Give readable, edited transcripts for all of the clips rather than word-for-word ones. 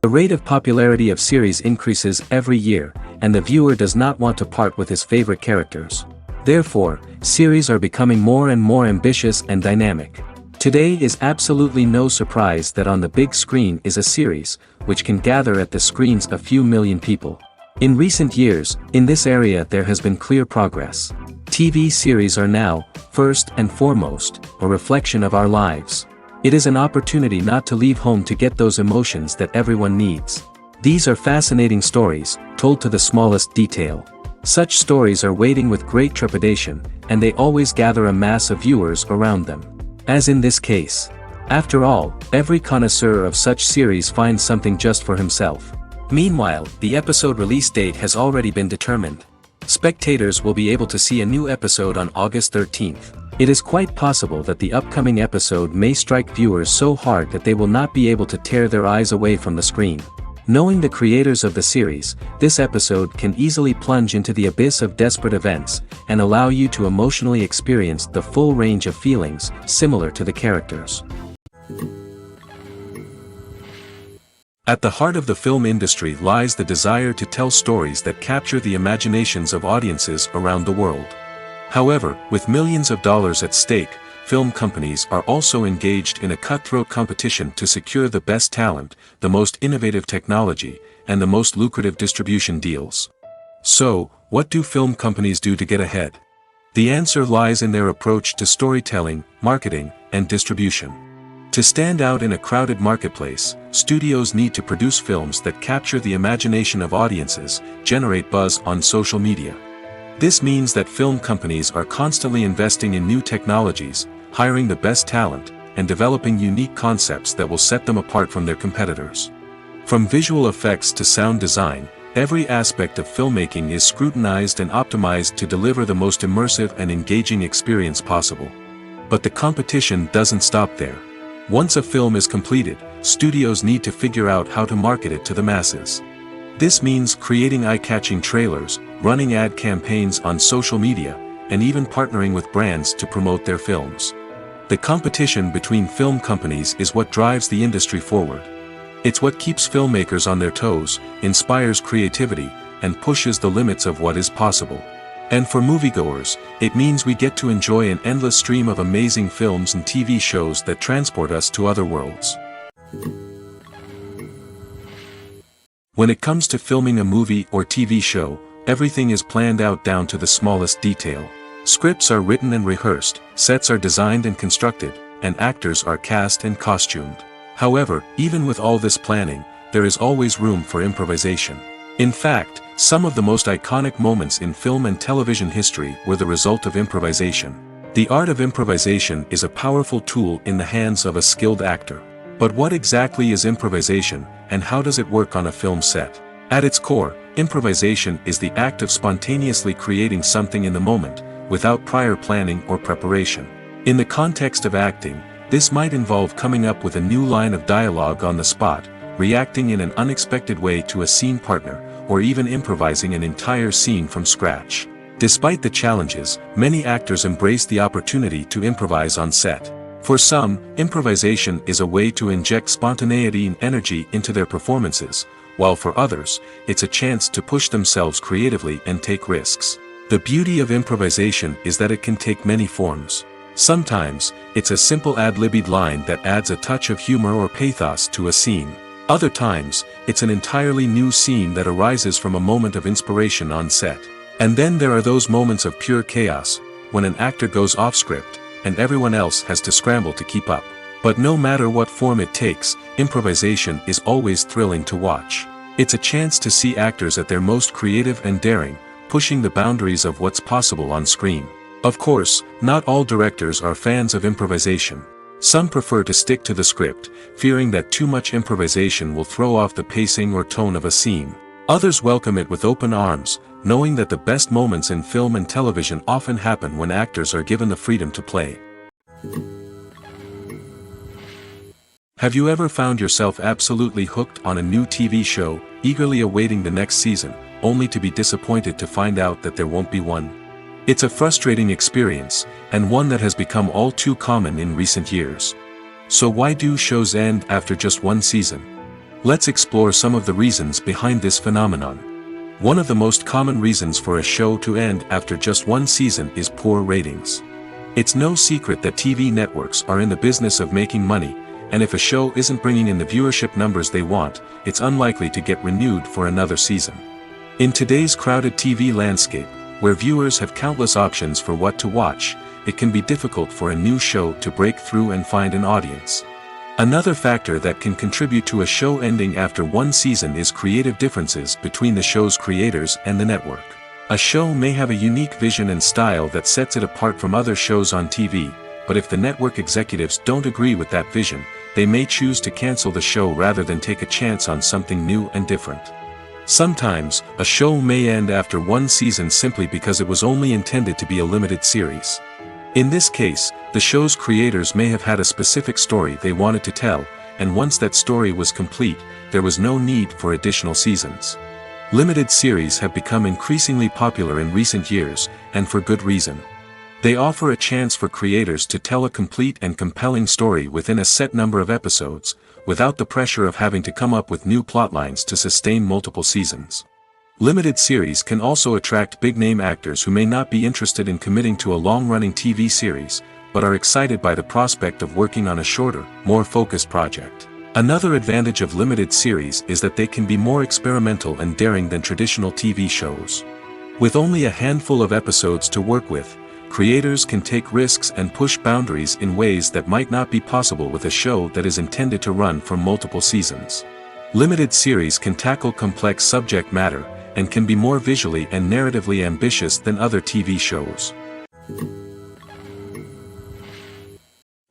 The rate of popularity of series increases every year, and the viewer does not want to part with his favorite characters. Therefore, series are becoming more and more ambitious and dynamic. Today is absolutely no surprise that on the big screen is a series, which can gather at the screens a few million people. In recent years, in this area there has been clear progress. TV series are now, first and foremost, a reflection of our lives. It is an opportunity not to leave home to get those emotions that everyone needs. These are fascinating stories, told to the smallest detail. Such stories are waiting with great trepidation, and they always gather a mass of viewers around them. As in this case. After all, every connoisseur of such series finds something just for himself. Meanwhile, the episode release date has already been determined. Spectators will be able to see a new episode on August 13th. It is quite possible that the upcoming episode may strike viewers so hard that they will not be able to tear their eyes away from the screen. Knowing the creators of the series, this episode can easily plunge into the abyss of desperate events, and allow you to emotionally experience the full range of feelings, similar to the characters. At the heart of the film industry lies the desire to tell stories that capture the imaginations of audiences around the world. However, with millions of dollars at stake, film companies are also engaged in a cutthroat competition to secure the best talent, the most innovative technology, and the most lucrative distribution deals. So, what do film companies do to get ahead? The answer lies in their approach to storytelling, marketing, and distribution. To stand out in a crowded marketplace, studios need to produce films that capture the imagination of audiences, generate buzz on social media. This means that film companies are constantly investing in new technologies, hiring the best talent, and developing unique concepts that will set them apart from their competitors. From visual effects to sound design, every aspect of filmmaking is scrutinized and optimized to deliver the most immersive and engaging experience possible. But the competition doesn't stop there. Once a film is completed, studios need to figure out how to market it to the masses. This means creating eye-catching trailers, running ad campaigns on social media, and even partnering with brands to promote their films. The competition between film companies is what drives the industry forward. It's what keeps filmmakers on their toes, inspires creativity, and pushes the limits of what is possible. And for moviegoers, it means we get to enjoy an endless stream of amazing films and TV shows that transport us to other worlds. When it comes to filming a movie or TV show, everything is planned out down to the smallest detail. Scripts are written and rehearsed, sets are designed and constructed, and actors are cast and costumed. However, even with all this planning, there is always room for improvisation. In fact, some of the most iconic moments in film and television history were the result of improvisation. The art of improvisation is a powerful tool in the hands of a skilled actor. But what exactly is improvisation, and how does it work on a film set? At its core, improvisation is the act of spontaneously creating something in the moment, without prior planning or preparation. In the context of acting, this might involve coming up with a new line of dialogue on the spot, reacting in an unexpected way to a scene partner, or even improvising an entire scene from scratch. Despite the challenges, many actors embrace the opportunity to improvise on set. For some, improvisation is a way to inject spontaneity and energy into their performances, while for others, it's a chance to push themselves creatively and take risks. The beauty of improvisation is that it can take many forms. Sometimes, it's a simple ad-libbed line that adds a touch of humor or pathos to a scene. Other times, it's an entirely new scene that arises from a moment of inspiration on set. And then there are those moments of pure chaos, when an actor goes off script, and everyone else has to scramble to keep up. But no matter what form it takes, improvisation is always thrilling to watch. It's a chance to see actors at their most creative and daring, pushing the boundaries of what's possible on screen. Of course, not all directors are fans of improvisation. Some prefer to stick to the script, fearing that too much improvisation will throw off the pacing or tone of a scene. Others welcome it with open arms, knowing that the best moments in film and television often happen when actors are given the freedom to play. Have you ever found yourself absolutely hooked on a new TV show, eagerly awaiting the next season, only to be disappointed to find out that there won't be one? It's a frustrating experience, and one that has become all too common in recent years. So why do shows end after just one season? Let's explore some of the reasons behind this phenomenon. One of the most common reasons for a show to end after just one season is poor ratings. It's no secret that TV networks are in the business of making money, and if a show isn't bringing in the viewership numbers they want, it's unlikely to get renewed for another season. In today's crowded TV landscape, where viewers have countless options for what to watch, it can be difficult for a new show to break through and find an audience. Another factor that can contribute to a show ending after one season is creative differences between the show's creators and the network. A show may have a unique vision and style that sets it apart from other shows on TV, but if the network executives don't agree with that vision, they may choose to cancel the show rather than take a chance on something new and different. Sometimes, a show may end after one season simply because it was only intended to be a limited series. In this case, the show's creators may have had a specific story they wanted to tell, and once that story was complete, there was no need for additional seasons. Limited series have become increasingly popular in recent years, and for good reason. They offer a chance for creators to tell a complete and compelling story within a set number of episodes, without the pressure of having to come up with new plotlines to sustain multiple seasons. Limited series can also attract big-name actors who may not be interested in committing to a long-running TV series, but are excited by the prospect of working on a shorter, more focused project. Another advantage of limited series is that they can be more experimental and daring than traditional TV shows. With only a handful of episodes to work with, creators can take risks and push boundaries in ways that might not be possible with a show that is intended to run for multiple seasons. Limited series can tackle complex subject matter, and can be more visually and narratively ambitious than other TV shows.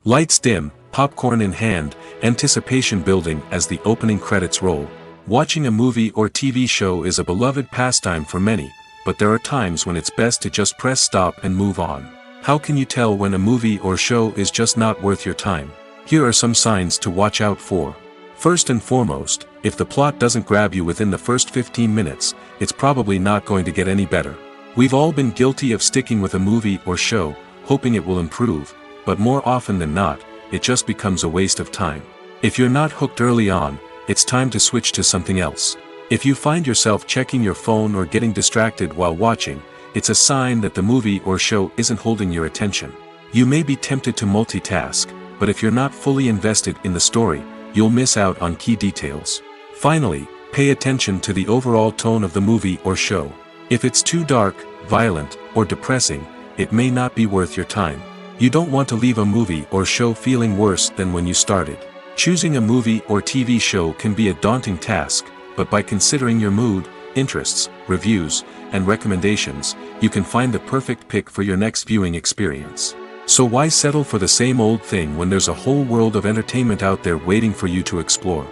Lights dim, popcorn in hand, anticipation building as the opening credits roll. Watching a movie or TV show is a beloved pastime for many, but there are times when it's best to just press stop and move on. How can you tell when a movie or show is just not worth your time? Here are some signs to watch out for. First and foremost, if the plot doesn't grab you within the first 15 minutes, it's probably not going to get any better. We've all been guilty of sticking with a movie or show, hoping it will improve, but more often than not, it just becomes a waste of time. If you're not hooked early on, it's time to switch to something else. If you find yourself checking your phone or getting distracted while watching, it's a sign that the movie or show isn't holding your attention. You may be tempted to multitask, but if you're not fully invested in the story, you'll miss out on key details. Finally, pay attention to the overall tone of the movie or show. If it's too dark, violent, or depressing, it may not be worth your time. You don't want to leave a movie or show feeling worse than when you started. Choosing a movie or TV show can be a daunting task, but by considering your mood, interests, reviews, and recommendations, you can find the perfect pick for your next viewing experience. So why settle for the same old thing when there's a whole world of entertainment out there waiting for you to explore?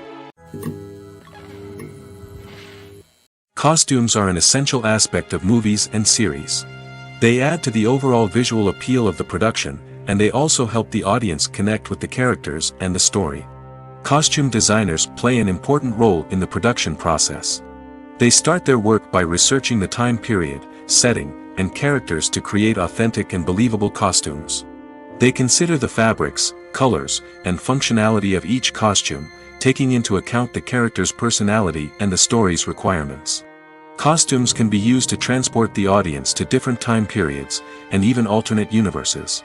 Costumes are an essential aspect of movies and series. They add to the overall visual appeal of the production, and they also help the audience connect with the characters and the story. Costume designers play an important role in the production process. They start their work by researching the time period, setting, and characters to create authentic and believable costumes. They consider the fabrics, colors, and functionality of each costume, taking into account the character's personality and the story's requirements. Costumes can be used to transport the audience to different time periods, and even alternate universes.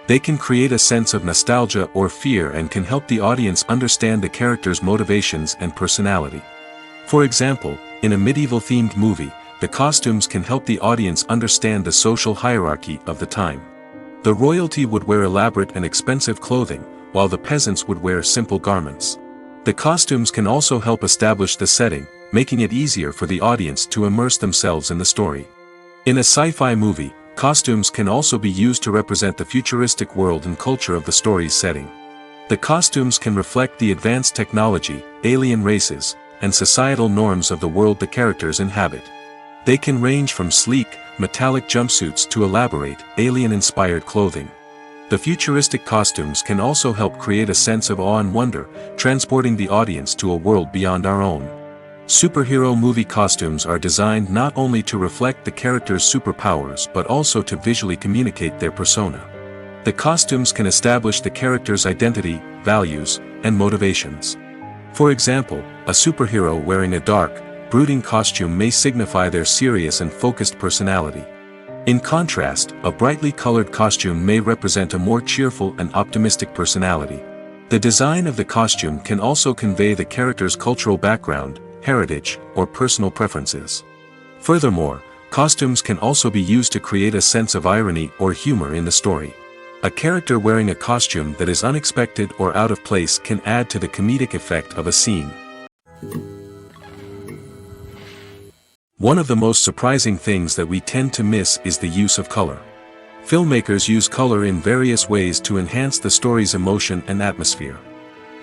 They can create a sense of nostalgia or fear and can help the audience understand the character's motivations and personality. For example, in a medieval-themed movie, the costumes can help the audience understand the social hierarchy of the time. The royalty would wear elaborate and expensive clothing, while the peasants would wear simple garments. The costumes can also help establish the setting, making it easier for the audience to immerse themselves in the story. In a sci-fi movie, costumes can also be used to represent the futuristic world and culture of the story's setting. The costumes can reflect the advanced technology, alien races, and societal norms of the world the characters inhabit. They can range from sleek, metallic jumpsuits to elaborate, alien-inspired clothing. The futuristic costumes can also help create a sense of awe and wonder, transporting the audience to a world beyond our own. Superhero movie costumes are designed not only to reflect the character's superpowers but also to visually communicate their persona. The costumes can establish the character's identity, values, and motivations. For example, A superhero wearing a dark, brooding costume may signify their serious and focused personality. In contrast, a brightly colored costume may represent a more cheerful and optimistic personality. The design of the costume can also convey the character's cultural background, heritage, or personal preferences. Furthermore, costumes can also be used to create a sense of irony or humor in the story. A character wearing a costume that is unexpected or out of place can add to the comedic effect of a scene. One of the most surprising things that we tend to miss is the use of color. Filmmakers use color in various ways to enhance the story's emotion and atmosphere.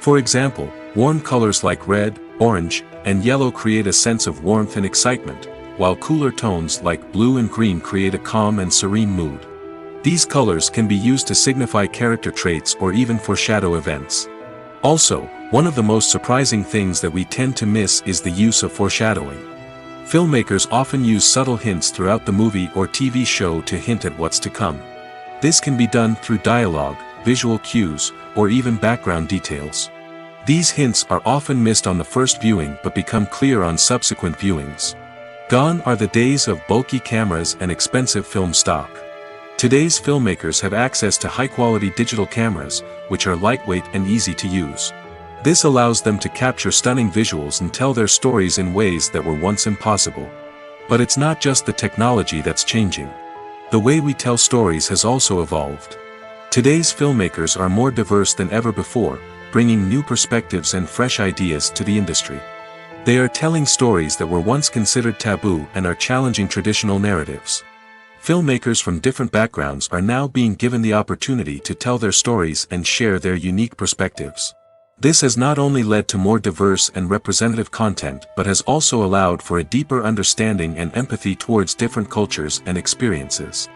For example, warm colors like red, orange, and yellow create a sense of warmth and excitement, while cooler tones like blue and green create a calm and serene mood. These colors can be used to signify character traits or even foreshadow events. Also, one of the most surprising things that we tend to miss is the use of foreshadowing. Filmmakers often use subtle hints throughout the movie or TV show to hint at what's to come. This can be done through dialogue, visual cues, or even background details. These hints are often missed on the first viewing but become clear on subsequent viewings. Gone are the days of bulky cameras and expensive film stock. Today's filmmakers have access to high-quality digital cameras, which are lightweight and easy to use. This allows them to capture stunning visuals and tell their stories in ways that were once impossible. But it's not just the technology that's changing. The way we tell stories has also evolved. Today's filmmakers are more diverse than ever before, bringing new perspectives and fresh ideas to the industry. They are telling stories that were once considered taboo and are challenging traditional narratives. Filmmakers from different backgrounds are now being given the opportunity to tell their stories and share their unique perspectives. This has not only led to more diverse and representative content but has also allowed for a deeper understanding and empathy towards different cultures and experiences.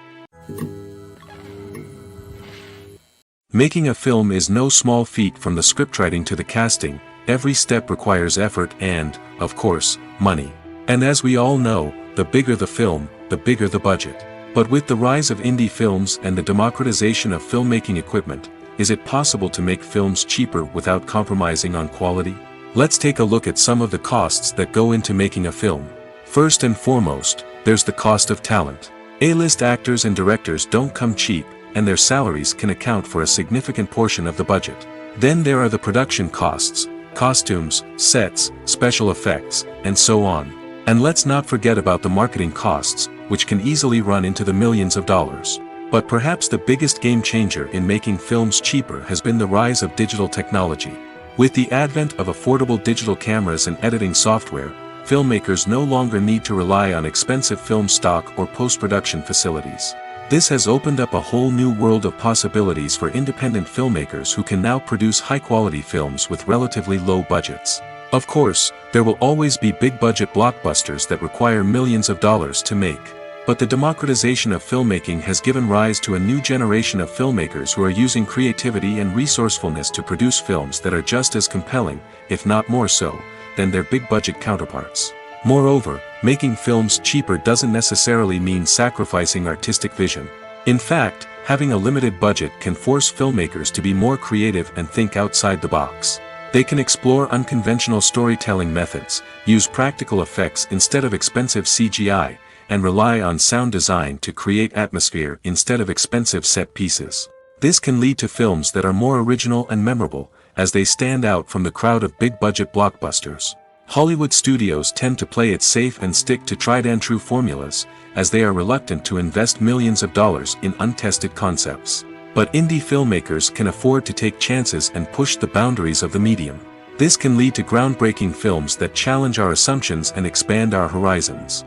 Making a film is no small feat. From the scriptwriting to the casting, every step requires effort and, of course, money. And as we all know, the bigger the film, the bigger the budget. But with the rise of indie films and the democratization of filmmaking equipment, is it possible to make films cheaper without compromising on quality? Let's take a look at some of the costs that go into making a film. First and foremost, there's the cost of talent. A-list actors and directors don't come cheap, and their salaries can account for a significant portion of the budget. Then there are the production costs, costumes, sets, special effects, and so on. And let's not forget about the marketing costs, which can easily run into the millions of dollars. But perhaps the biggest game changer in making films cheaper has been the rise of digital technology. With the advent of affordable digital cameras and editing software, filmmakers no longer need to rely on expensive film stock or post-production facilities. This has opened up a whole new world of possibilities for independent filmmakers who can now produce high-quality films with relatively low budgets. Of course, there will always be big-budget blockbusters that require millions of dollars to make. But the democratization of filmmaking has given rise to a new generation of filmmakers who are using creativity and resourcefulness to produce films that are just as compelling, if not more so, than their big-budget counterparts. Moreover, making films cheaper doesn't necessarily mean sacrificing artistic vision. In fact, having a limited budget can force filmmakers to be more creative and think outside the box. They can explore unconventional storytelling methods, use practical effects instead of expensive CGI, and rely on sound design to create atmosphere instead of expensive set pieces. This can lead to films that are more original and memorable, as they stand out from the crowd of big-budget blockbusters. Hollywood studios tend to play it safe and stick to tried-and-true formulas, as they are reluctant to invest millions of dollars in untested concepts. But indie filmmakers can afford to take chances and push the boundaries of the medium. This can lead to groundbreaking films that challenge our assumptions and expand our horizons.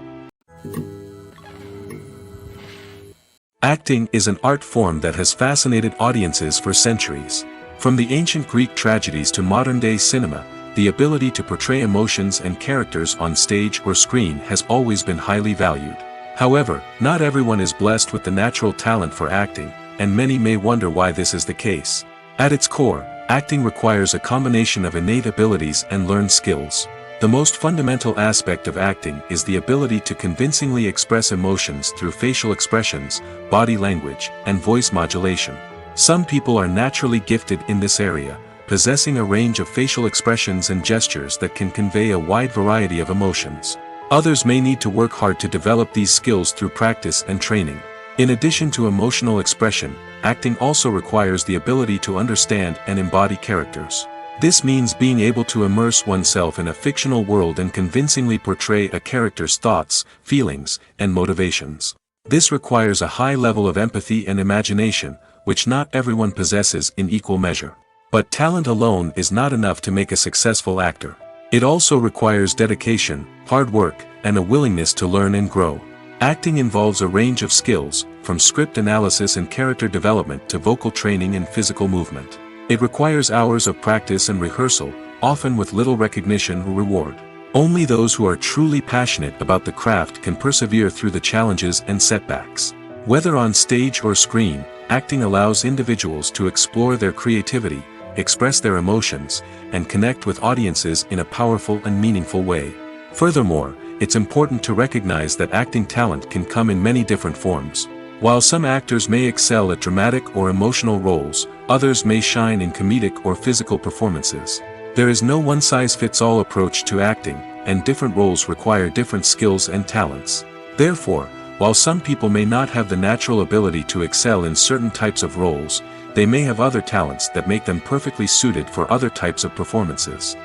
Acting is an art form that has fascinated audiences for centuries. From the ancient Greek tragedies to modern-day cinema, the ability to portray emotions and characters on stage or screen has always been highly valued. However, not everyone is blessed with the natural talent for acting, and many may wonder why this is the case. At its core, acting requires a combination of innate abilities and learned skills. The most fundamental aspect of acting is the ability to convincingly express emotions through facial expressions, body language, and voice modulation. Some people are naturally gifted in this area, possessing a range of facial expressions and gestures that can convey a wide variety of emotions. Others may need to work hard to develop these skills through practice and training. In addition to emotional expression, acting also requires the ability to understand and embody characters. This means being able to immerse oneself in a fictional world and convincingly portray a character's thoughts, feelings, and motivations. This requires a high level of empathy and imagination, which not everyone possesses in equal measure. But talent alone is not enough to make a successful actor. It also requires dedication, hard work, and a willingness to learn and grow. Acting involves a range of skills, from script analysis and character development to vocal training and physical movement. It requires hours of practice and rehearsal, often with little recognition or reward. Only those who are truly passionate about the craft can persevere through the challenges and setbacks. Whether on stage or screen, acting allows individuals to explore their creativity, express their emotions, and connect with audiences in a powerful and meaningful way. Furthermore, it's important to recognize that acting talent can come in many different forms. While some actors may excel at dramatic or emotional roles, others may shine in comedic or physical performances. There is no one-size-fits-all approach to acting, and different roles require different skills and talents. Therefore, while some people may not have the natural ability to excel in certain types of roles, they may have other talents that make them perfectly suited for other types of performances.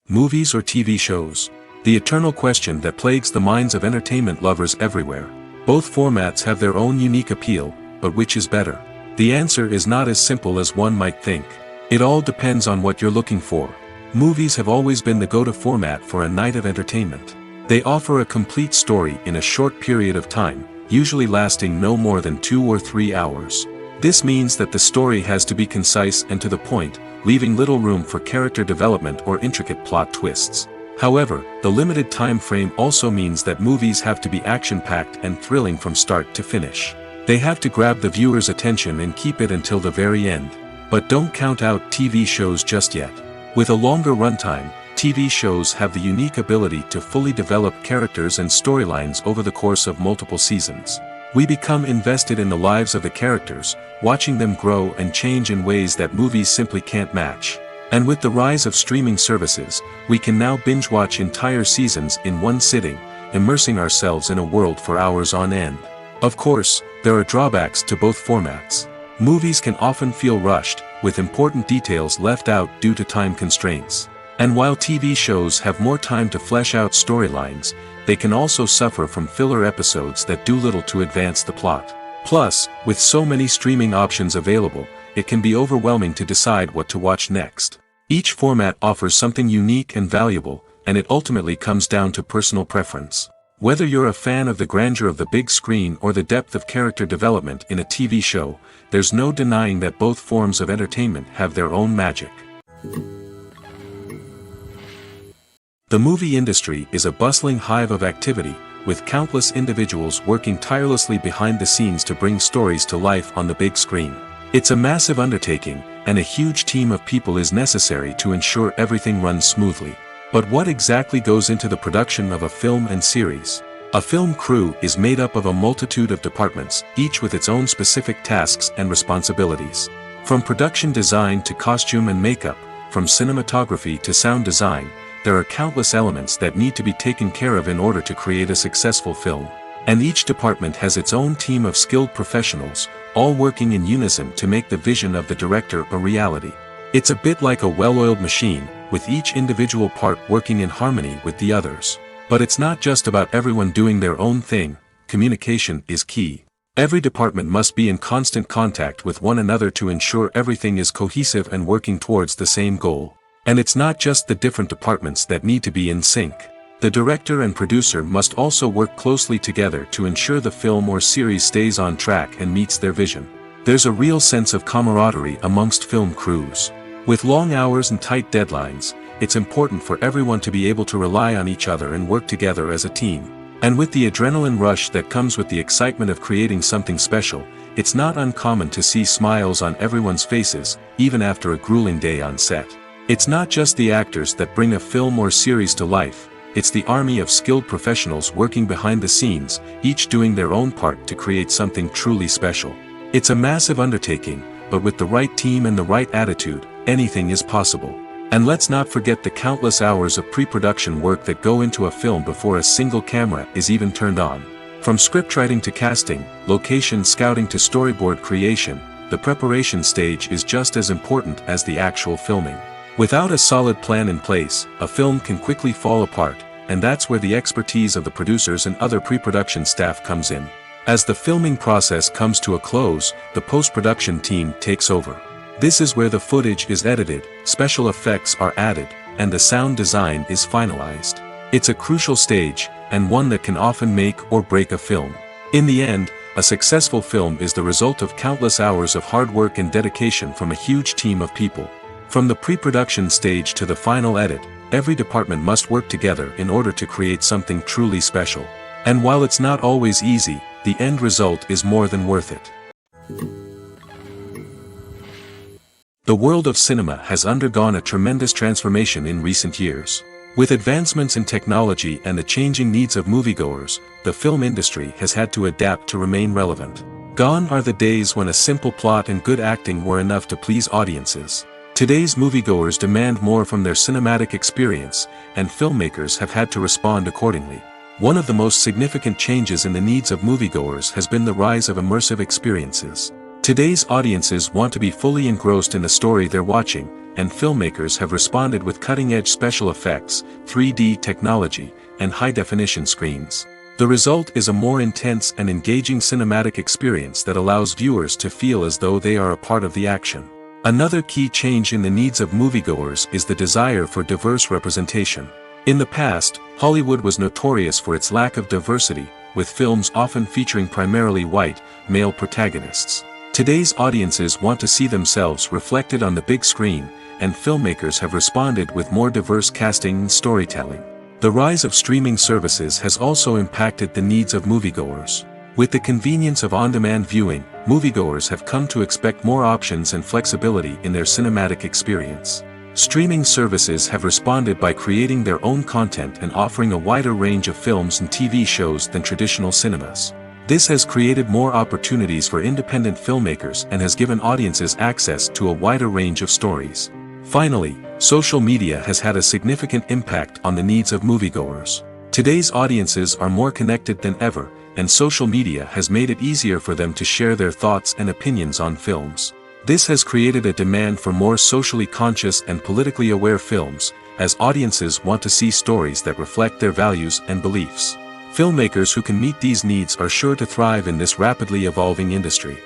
Movies or TV shows? The eternal question that plagues the minds of entertainment lovers everywhere. Both formats have their own unique appeal, but which is better? The answer is not as simple as one might think. It all depends on what you're looking for. Movies have always been the go-to format for a night of entertainment. They offer a complete story in a short period of time, usually lasting no more than 2 or 3 hours. This means that the story has to be concise and to the point, leaving little room for character development or intricate plot twists. However, the limited time frame also means that movies have to be action-packed and thrilling from start to finish. They have to grab the viewer's attention and keep it until the very end. But don't count out TV shows just yet. With a longer runtime, TV shows have the unique ability to fully develop characters and storylines over the course of multiple seasons. We become invested in the lives of the characters, watching them grow and change in ways that movies simply can't match. And with the rise of streaming services, we can now binge-watch entire seasons in one sitting, immersing ourselves in a world for hours on end. Of course, there are drawbacks to both formats. Movies can often feel rushed, with important details left out due to time constraints. And while TV shows have more time to flesh out storylines, they can also suffer from filler episodes that do little to advance the plot. Plus, with so many streaming options available, it can be overwhelming to decide what to watch next. Each format offers something unique and valuable, and it ultimately comes down to personal preference. Whether you're a fan of the grandeur of the big screen or the depth of character development in a TV show, there's no denying that both forms of entertainment have their own magic. The movie industry is a bustling hive of activity, with countless individuals working tirelessly behind the scenes to bring stories to life on the big screen. It's a massive undertaking, and a huge team of people is necessary to ensure everything runs smoothly. But what exactly goes into the production of a film and series? A film crew is made up of a multitude of departments, each with its own specific tasks and responsibilities. From production design to costume and makeup, from cinematography to sound design, there are countless elements that need to be taken care of in order to create a successful film. And each department has its own team of skilled professionals, all working in unison to make the vision of the director a reality. It's a bit like a well-oiled machine, with each individual part working in harmony with the others. But it's not just about everyone doing their own thing. Communication is key. Every department must be in constant contact with one another to ensure everything is cohesive and working towards the same goal. And it's not just the different departments that need to be in sync. The director and producer must also work closely together to ensure the film or series stays on track and meets their vision. There's a real sense of camaraderie amongst film crews. With long hours and tight deadlines, it's important for everyone to be able to rely on each other and work together as a team. And with the adrenaline rush that comes with the excitement of creating something special, it's not uncommon to see smiles on everyone's faces, even after a grueling day on set. It's not just the actors that bring a film or series to life, it's the army of skilled professionals working behind the scenes, each doing their own part to create something truly special. It's a massive undertaking, but with the right team and the right attitude, anything is possible. And let's not forget the countless hours of pre-production work that go into a film before a single camera is even turned on. From scriptwriting to casting, location scouting to storyboard creation, the preparation stage is just as important as the actual filming. Without a solid plan in place, a film can quickly fall apart, and that's where the expertise of the producers and other pre-production staff comes in. As the filming process comes to a close, the post-production team takes over. This is where the footage is edited, special effects are added, and the sound design is finalized. It's a crucial stage, and one that can often make or break a film. In the end, a successful film is the result of countless hours of hard work and dedication from a huge team of people. From the pre-production stage to the final edit, every department must work together in order to create something truly special. And while it's not always easy, the end result is more than worth it. The world of cinema has undergone a tremendous transformation in recent years. With advancements in technology and the changing needs of moviegoers, the film industry has had to adapt to remain relevant. Gone are the days when a simple plot and good acting were enough to please audiences. Today's moviegoers demand more from their cinematic experience, and filmmakers have had to respond accordingly. One of the most significant changes in the needs of moviegoers has been the rise of immersive experiences. Today's audiences want to be fully engrossed in the story they're watching, and filmmakers have responded with cutting-edge special effects, 3D technology, and high-definition screens. The result is a more intense and engaging cinematic experience that allows viewers to feel as though they are a part of the action. Another key change in the needs of moviegoers is the desire for diverse representation. In the past, Hollywood was notorious for its lack of diversity, with films often featuring primarily white, male protagonists. Today's audiences want to see themselves reflected on the big screen, and filmmakers have responded with more diverse casting and storytelling. The rise of streaming services has also impacted the needs of moviegoers. With the convenience of on-demand viewing, moviegoers have come to expect more options and flexibility in their cinematic experience. Streaming services have responded by creating their own content and offering a wider range of films and TV shows than traditional cinemas. This has created more opportunities for independent filmmakers and has given audiences access to a wider range of stories. Finally, social media has had a significant impact on the needs of moviegoers. Today's audiences are more connected than ever, and social media has made it easier for them to share their thoughts and opinions on films. This has created a demand for more socially conscious and politically aware films, as audiences want to see stories that reflect their values and beliefs. Filmmakers who can meet these needs are sure to thrive in this rapidly evolving industry.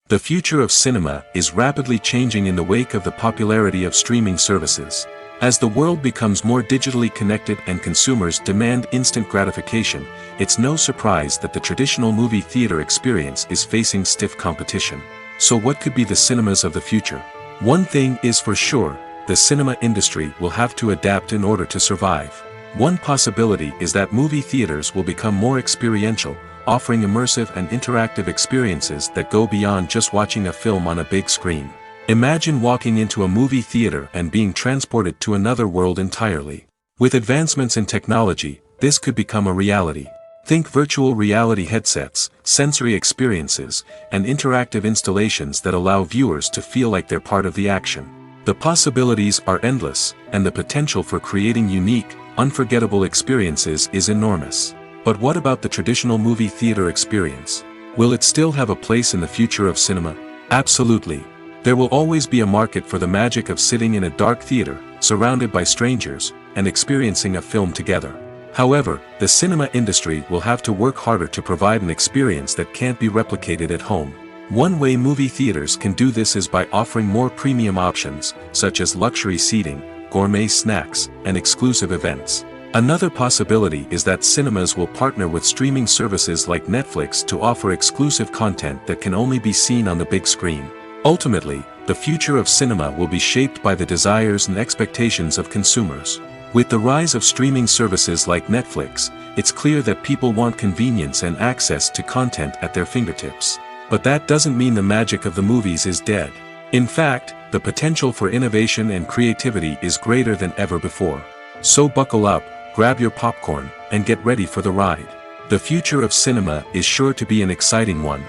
The future of cinema is rapidly changing in the wake of the popularity of streaming services. As the world becomes more digitally connected and consumers demand instant gratification, it's no surprise that the traditional movie theater experience is facing stiff competition. So what could be the cinemas of the future? One thing is for sure, the cinema industry will have to adapt in order to survive. One possibility is that movie theaters will become more experiential, offering immersive and interactive experiences that go beyond just watching a film on a big screen. Imagine walking into a movie theater and being transported to another world entirely. With advancements in technology, this could become a reality. Think virtual reality headsets, sensory experiences, and interactive installations that allow viewers to feel like they're part of the action. The possibilities are endless, and the potential for creating unique, unforgettable experiences is enormous. But what about the traditional movie theater experience? Will it still have a place in the future of cinema? Absolutely. There will always be a market for the magic of sitting in a dark theater, surrounded by strangers, and experiencing a film together. However, the cinema industry will have to work harder to provide an experience that can't be replicated at home. One way movie theaters can do this is by offering more premium options, such as luxury seating, gourmet snacks, and exclusive events. Another possibility is that cinemas will partner with streaming services like Netflix to offer exclusive content that can only be seen on the big screen. Ultimately, the future of cinema will be shaped by the desires and expectations of consumers. With the rise of streaming services like Netflix, it's clear that people want convenience and access to content at their fingertips. But that doesn't mean the magic of the movies is dead. In fact, the potential for innovation and creativity is greater than ever before. So buckle up, grab your popcorn, and get ready for the ride. The future of cinema is sure to be an exciting one.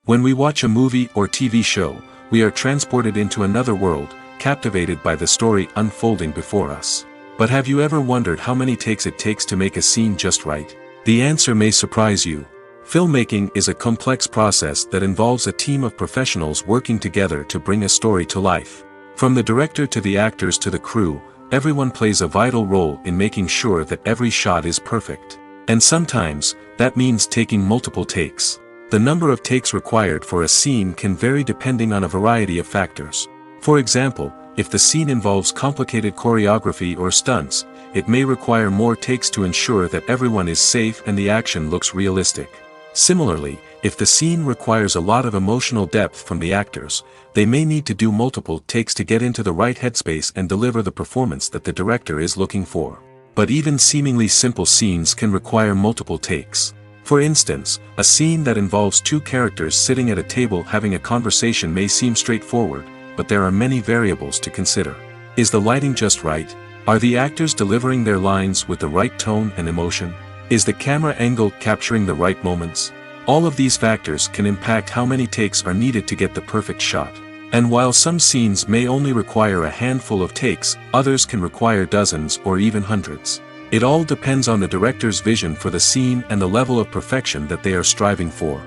When we watch a movie or TV show, we are transported into another world, captivated by the story unfolding before us. But have you ever wondered how many takes it takes to make a scene just right? The answer may surprise you. Filmmaking is a complex process that involves a team of professionals working together to bring a story to life. From the director to the actors to the crew, everyone plays a vital role in making sure that every shot is perfect. And sometimes, that means taking multiple takes. The number of takes required for a scene can vary depending on a variety of factors. For example, if the scene involves complicated choreography or stunts, it may require more takes to ensure that everyone is safe and the action looks realistic. Similarly, if the scene requires a lot of emotional depth from the actors, they may need to do multiple takes to get into the right headspace and deliver the performance that the director is looking for. But even seemingly simple scenes can require multiple takes. For instance, a scene that involves two characters sitting at a table having a conversation may seem straightforward, but there are many variables to consider. Is the lighting just right? Are the actors delivering their lines with the right tone and emotion? Is the camera angle capturing the right moments? All of these factors can impact how many takes are needed to get the perfect shot. And while some scenes may only require a handful of takes, others can require dozens or even hundreds. It all depends on the director's vision for the scene and the level of perfection that they are striving for.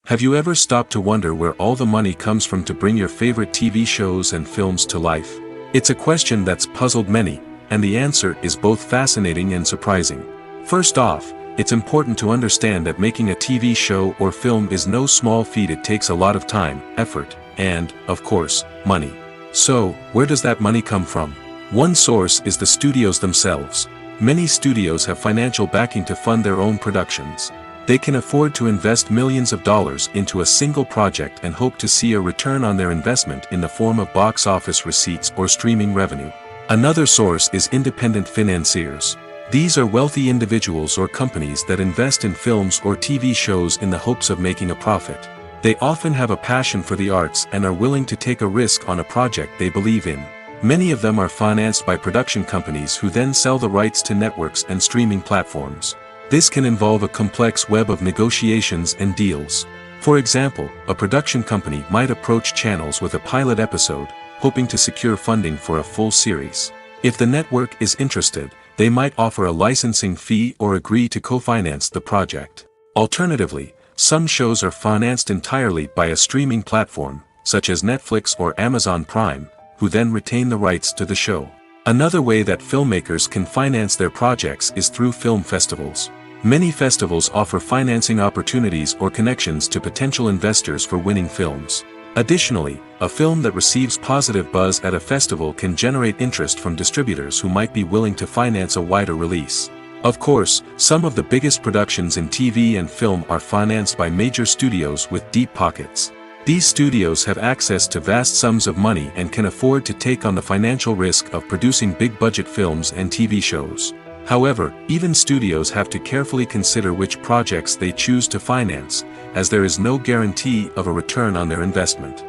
Have you ever stopped to wonder where all the money comes from to bring your favorite TV shows and films to life? It's a question that's puzzled many, and the answer is both fascinating and surprising. First off, it's important to understand that making a TV show or film is no small feat. It takes a lot of time, effort, and, of course, money. So, where does that money come from? One source is the studios themselves. Many studios have financial backing to fund their own productions. They can afford to invest millions of dollars into a single project and hope to see a return on their investment in the form of box office receipts or streaming revenue. Another source is independent financiers. These are wealthy individuals or companies that invest in films or TV shows in the hopes of making a profit. They often have a passion for the arts and are willing to take a risk on a project they believe in. Many of them are financed by production companies who then sell the rights to networks and streaming platforms. This can involve a complex web of negotiations and deals. For example, a production company might approach channels with a pilot episode, hoping to secure funding for a full series. If the network is interested, they might offer a licensing fee or agree to co-finance the project. Alternatively, some shows are financed entirely by a streaming platform, such as Netflix or Amazon Prime, who then retain the rights to the show. Another way that filmmakers can finance their projects is through film festivals. Many festivals offer financing opportunities or connections to potential investors for winning films. Additionally, a film that receives positive buzz at a festival can generate interest from distributors who might be willing to finance a wider release. Of course, some of the biggest productions in TV and film are financed by major studios with deep pockets. These studios have access to vast sums of money and can afford to take on the financial risk of producing big-budget films and TV shows. However, even studios have to carefully consider which projects they choose to finance, as there is no guarantee of a return on their investment.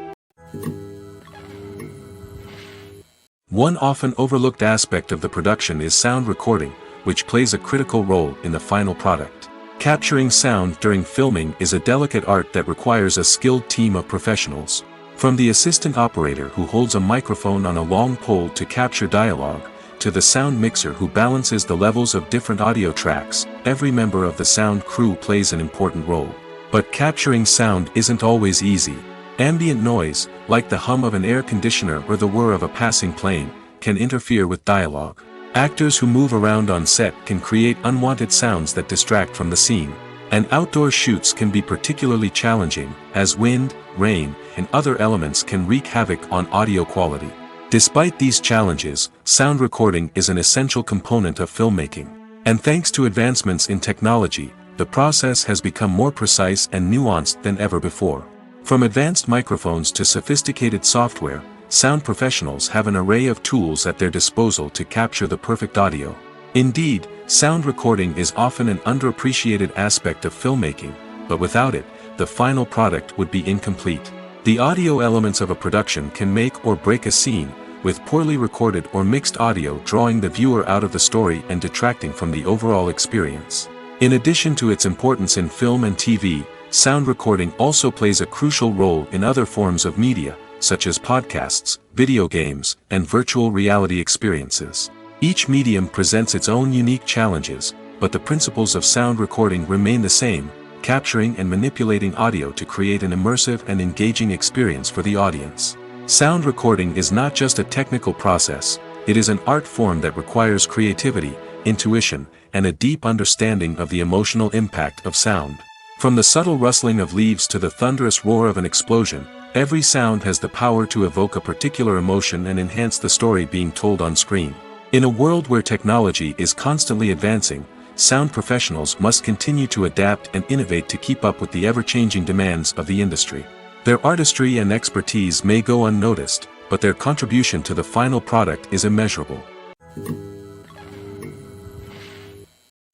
One often overlooked aspect of the production is sound recording, which plays a critical role in the final product. Capturing sound during filming is a delicate art that requires a skilled team of professionals. From the assistant operator who holds a microphone on a long pole to capture dialogue, to the sound mixer who balances the levels of different audio tracks, every member of the sound crew plays an important role. But capturing sound isn't always easy. Ambient noise, like the hum of an air conditioner or the whir of a passing plane, can interfere with dialogue. Actors who move around on set can create unwanted sounds that distract from the scene. And outdoor shoots can be particularly challenging, as wind, rain, and other elements can wreak havoc on audio quality. Despite these challenges, sound recording is an essential component of filmmaking. And thanks to advancements in technology, the process has become more precise and nuanced than ever before. From advanced microphones to sophisticated software, sound professionals have an array of tools at their disposal to capture the perfect audio. Indeed, sound recording is often an underappreciated aspect of filmmaking, but without it, the final product would be incomplete. The audio elements of a production can make or break a scene, with poorly recorded or mixed audio drawing the viewer out of the story and detracting from the overall experience. In addition to its importance in film and TV, sound recording also plays a crucial role in other forms of media, such as podcasts, video games, and virtual reality experiences. Each medium presents its own unique challenges, but the principles of sound recording remain the same, capturing and manipulating audio to create an immersive and engaging experience for the audience. Sound recording is not just a technical process, it is an art form that requires creativity, intuition, and a deep understanding of the emotional impact of sound. From the subtle rustling of leaves to the thunderous roar of an explosion, every sound has the power to evoke a particular emotion and enhance the story being told on screen. In a world where technology is constantly advancing, sound professionals must continue to adapt and innovate to keep up with the ever-changing demands of the industry. Their artistry and expertise may go unnoticed, but their contribution to the final product is immeasurable.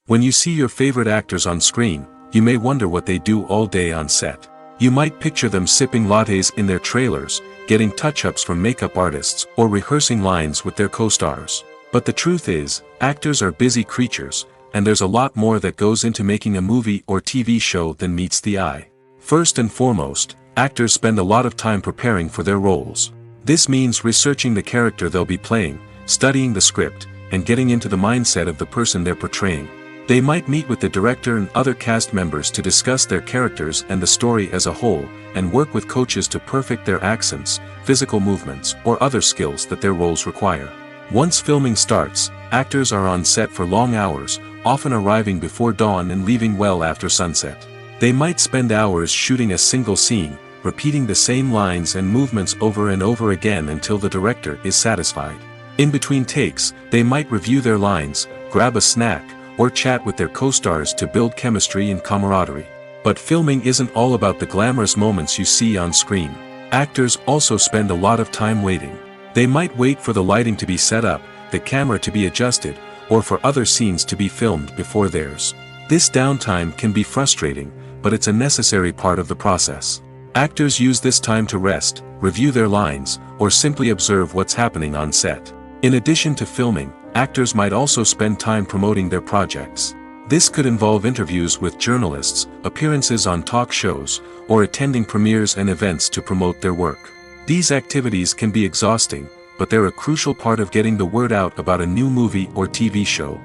When you see your favorite actors on screen, you may wonder what they do all day on set. You might picture them sipping lattes in their trailers, getting touch-ups from makeup artists, or rehearsing lines with their co-stars. But the truth is, actors are busy creatures, and there's a lot more that goes into making a movie or TV show than meets the eye. First and foremost, actors spend a lot of time preparing for their roles. This means researching the character they'll be playing, studying the script, and getting into the mindset of the person they're portraying. They might meet with the director and other cast members to discuss their characters and the story as a whole, and work with coaches to perfect their accents, physical movements, or other skills that their roles require. Once filming starts, actors are on set for long hours, often arriving before dawn and leaving well after sunset. They might spend hours shooting a single scene, repeating the same lines and movements over and over again until the director is satisfied. In between takes, they might review their lines, grab a snack, or chat with their co-stars to build chemistry and camaraderie. But filming isn't all about the glamorous moments you see on screen. Actors also spend a lot of time waiting. They might wait for the lighting to be set up, the camera to be adjusted, or for other scenes to be filmed before theirs. This downtime can be frustrating, but it's a necessary part of the process. Actors use this time to rest, review their lines, or simply observe what's happening on set. In addition to filming, actors might also spend time promoting their projects. This could involve interviews with journalists, appearances on talk shows, or attending premieres and events to promote their work. These activities can be exhausting, but they're a crucial part of getting the word out about a new movie or TV show.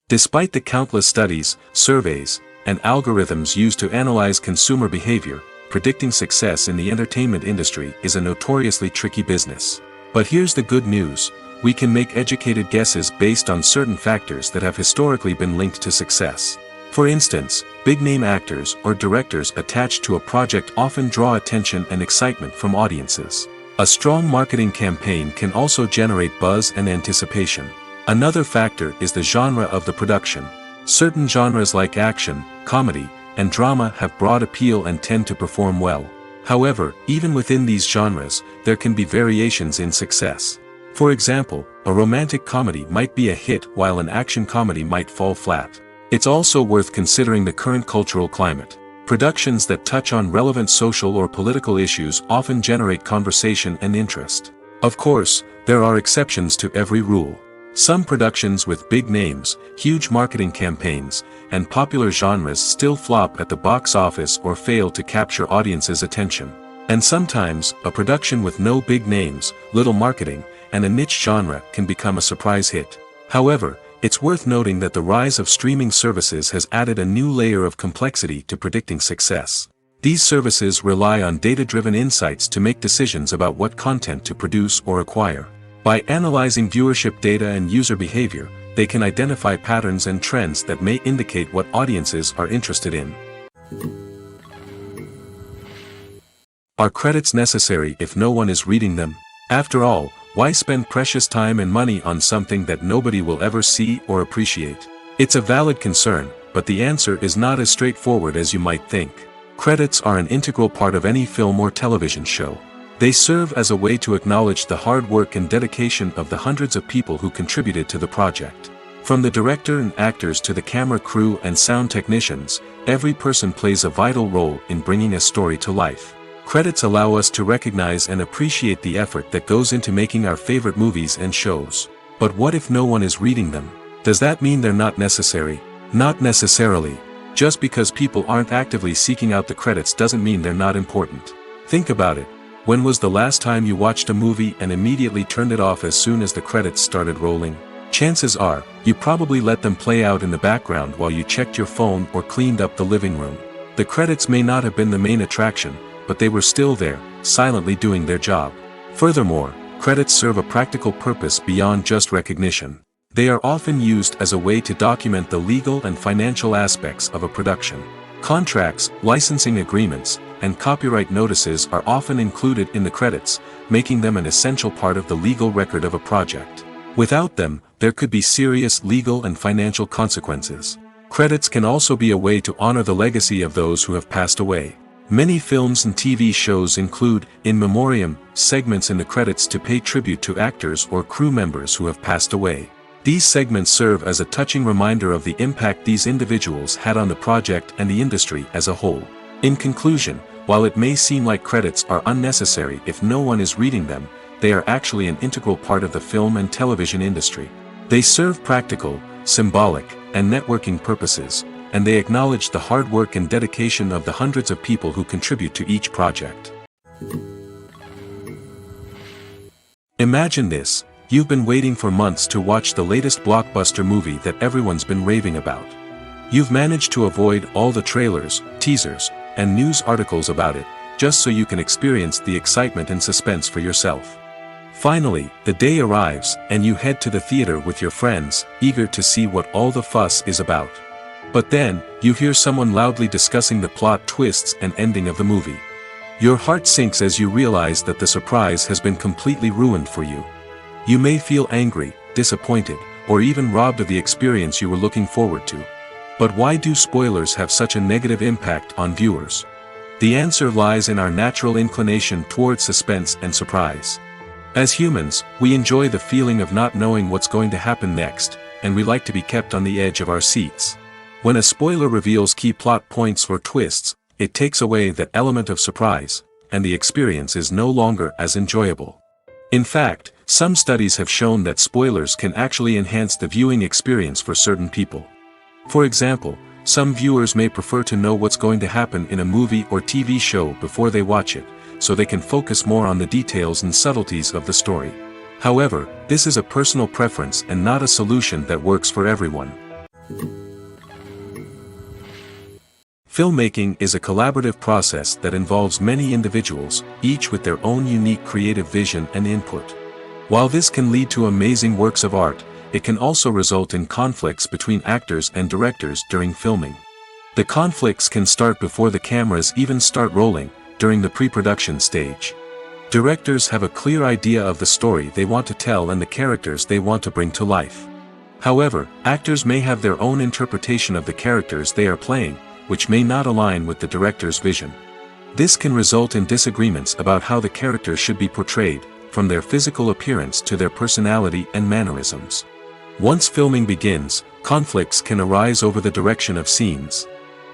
Despite the countless studies, surveys, and algorithms used to analyze consumer behavior, predicting success in the entertainment industry is a notoriously tricky business. But here's the good news: we can make educated guesses based on certain factors that have historically been linked to success. For instance, big-name actors or directors attached to a project often draw attention and excitement from audiences. A strong marketing campaign can also generate buzz and anticipation. Another factor is the genre of the production. Certain genres like action, comedy, and drama have broad appeal and tend to perform well. However, even within these genres, there can be variations in success. For example, a romantic comedy might be a hit while an action comedy might fall flat. It's also worth considering the current cultural climate. Productions that touch on relevant social or political issues often generate conversation and interest. Of course, there are exceptions to every rule. Some productions with big names, huge marketing campaigns, and popular genres still flop at the box office or fail to capture audiences' attention. And sometimes, a production with no big names, little marketing, and a niche genre can become a surprise hit. However, it's worth noting that the rise of streaming services has added a new layer of complexity to predicting success. These services rely on data-driven insights to make decisions about what content to produce or acquire. By analyzing viewership data and user behavior, they can identify patterns and trends that may indicate what audiences are interested in. Are credits necessary if no one is reading them? After all, why spend precious time and money on something that nobody will ever see or appreciate? It's a valid concern, but the answer is not as straightforward as you might think. Credits are an integral part of any film or television show. They serve as a way to acknowledge the hard work and dedication of the hundreds of people who contributed to the project. From the director and actors to the camera crew and sound technicians, every person plays a vital role in bringing a story to life. Credits allow us to recognize and appreciate the effort that goes into making our favorite movies and shows. But what if no one is reading them? Does that mean they're not necessary? Not necessarily. Just because people aren't actively seeking out the credits doesn't mean they're not important. Think about it. When was the last time you watched a movie and immediately turned it off as soon as the credits started rolling? Chances are, you probably let them play out in the background while you checked your phone or cleaned up the living room. The credits may not have been the main attraction, but they were still there, silently doing their job. Furthermore, credits serve a practical purpose beyond just recognition. They are often used as a way to document the legal and financial aspects of a production. Contracts, licensing agreements, and copyright notices are often included in the credits, making them an essential part of the legal record of a project. Without them, there could be serious legal and financial consequences. Credits can also be a way to honor the legacy of those who have passed away. Many films and TV shows include, in memoriam, segments in the credits to pay tribute to actors or crew members who have passed away. These segments serve as a touching reminder of the impact these individuals had on the project and the industry as a whole. In conclusion, while it may seem like credits are unnecessary if no one is reading them, they are actually an integral part of the film and television industry. They serve practical, symbolic, and networking purposes, and they acknowledge the hard work and dedication of the hundreds of people who contribute to each project. Imagine this. You've been waiting for months to watch the latest blockbuster movie that everyone's been raving about. You've managed to avoid all the trailers, teasers, and news articles about it, just so you can experience the excitement and suspense for yourself. Finally, the day arrives, and you head to the theater with your friends, eager to see what all the fuss is about. But then, you hear someone loudly discussing the plot twists and ending of the movie. Your heart sinks as you realize that the surprise has been completely ruined for you. You may feel angry, disappointed, or even robbed of the experience you were looking forward to. But why do spoilers have such a negative impact on viewers? The answer lies in our natural inclination toward suspense and surprise. As humans, we enjoy the feeling of not knowing what's going to happen next, and we like to be kept on the edge of our seats. When a spoiler reveals key plot points or twists, it takes away that element of surprise, and the experience is no longer as enjoyable. In fact, some studies have shown that spoilers can actually enhance the viewing experience for certain people. For example, some viewers may prefer to know what's going to happen in a movie or TV show before they watch it, so they can focus more on the details and subtleties of the story. However, this is a personal preference and not a solution that works for everyone. Filmmaking is a collaborative process that involves many individuals, each with their own unique creative vision and input. While this can lead to amazing works of art, it can also result in conflicts between actors and directors during filming. The conflicts can start before the cameras even start rolling, during the pre-production stage. Directors have a clear idea of the story they want to tell and the characters they want to bring to life. However, actors may have their own interpretation of the characters they are playing, which may not align with the director's vision. This can result in disagreements about how the characters should be portrayed, from their physical appearance to their personality and mannerisms. Once filming begins, conflicts can arise over the direction of scenes.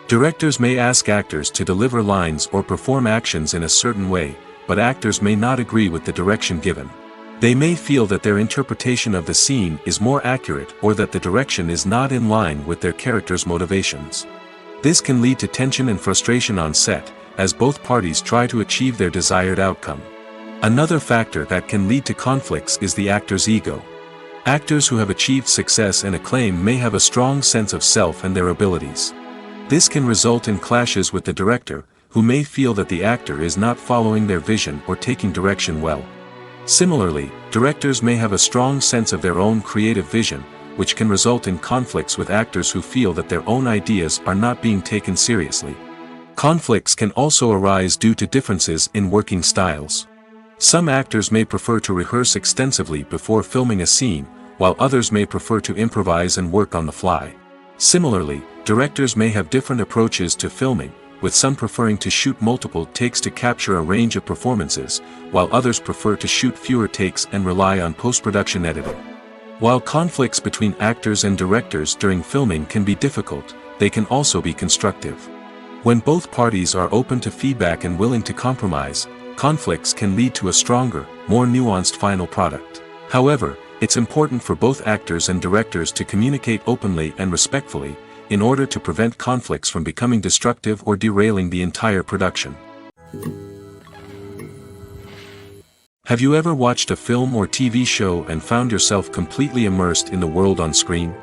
Directors may ask actors to deliver lines or perform actions in a certain way, but actors may not agree with the direction given. They may feel that their interpretation of the scene is more accurate or that the direction is not in line with their character's motivations. This can lead to tension and frustration on set, as both parties try to achieve their desired outcome. Another factor that can lead to conflicts is the actor's ego. Actors who have achieved success and acclaim may have a strong sense of self and their abilities. This can result in clashes with the director, who may feel that the actor is not following their vision or taking direction well. Similarly, directors may have a strong sense of their own creative vision, which can result in conflicts with actors who feel that their own ideas are not being taken seriously. Conflicts can also arise due to differences in working styles. Some actors may prefer to rehearse extensively before filming a scene, while others may prefer to improvise and work on the fly. Similarly, directors may have different approaches to filming, with some preferring to shoot multiple takes to capture a range of performances, while others prefer to shoot fewer takes and rely on post-production editing. While conflicts between actors and directors during filming can be difficult, they can also be constructive. When both parties are open to feedback and willing to compromise, conflicts can lead to a stronger, more nuanced final product. However, it's important for both actors and directors to communicate openly and respectfully, in order to prevent conflicts from becoming destructive or derailing the entire production. Have you ever watched a film or TV show and found yourself completely immersed in the world on screen?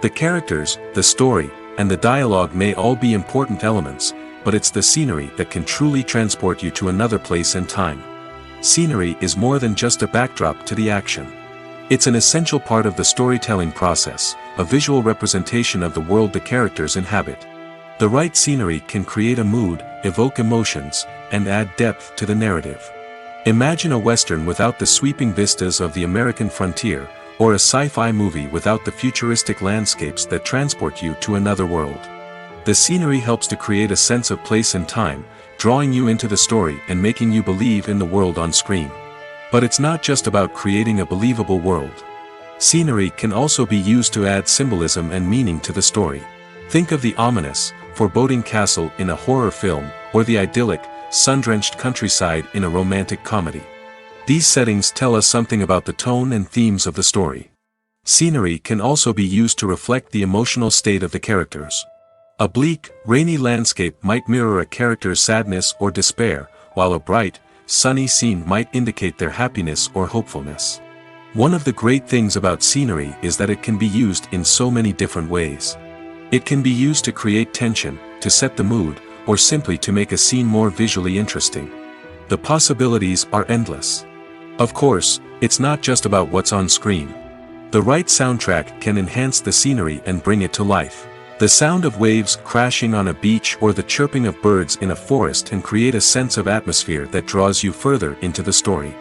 The characters, the story, and the dialogue may all be important elements, but it's the scenery that can truly transport you to another place and time. Scenery is more than just a backdrop to the action. It's an essential part of the storytelling process, a visual representation of the world the characters inhabit. The right scenery can create a mood, evoke emotions, and add depth to the narrative. Imagine a Western without the sweeping vistas of the American frontier, or a sci-fi movie without the futuristic landscapes that transport you to another world. The scenery helps to create a sense of place and time, drawing you into the story and making you believe in the world on screen. But it's not just about creating a believable world. Scenery can also be used to add symbolism and meaning to the story. Think of the ominous, foreboding castle in a horror film, or the idyllic, sun-drenched countryside in a romantic comedy. These settings tell us something about the tone and themes of the story. Scenery can also be used to reflect the emotional state of the characters. A bleak, rainy landscape might mirror a character's sadness or despair, while a bright, sunny scene might indicate their happiness or hopefulness. One of the great things about scenery is that it can be used in so many different ways. It can be used to create tension, to set the mood, or simply to make a scene more visually interesting. The possibilities are endless. Of course, it's not just about what's on screen. The right soundtrack can enhance the scenery and bring it to life. The sound of waves crashing on a beach or the chirping of birds in a forest can create a sense of atmosphere that draws you further into the story.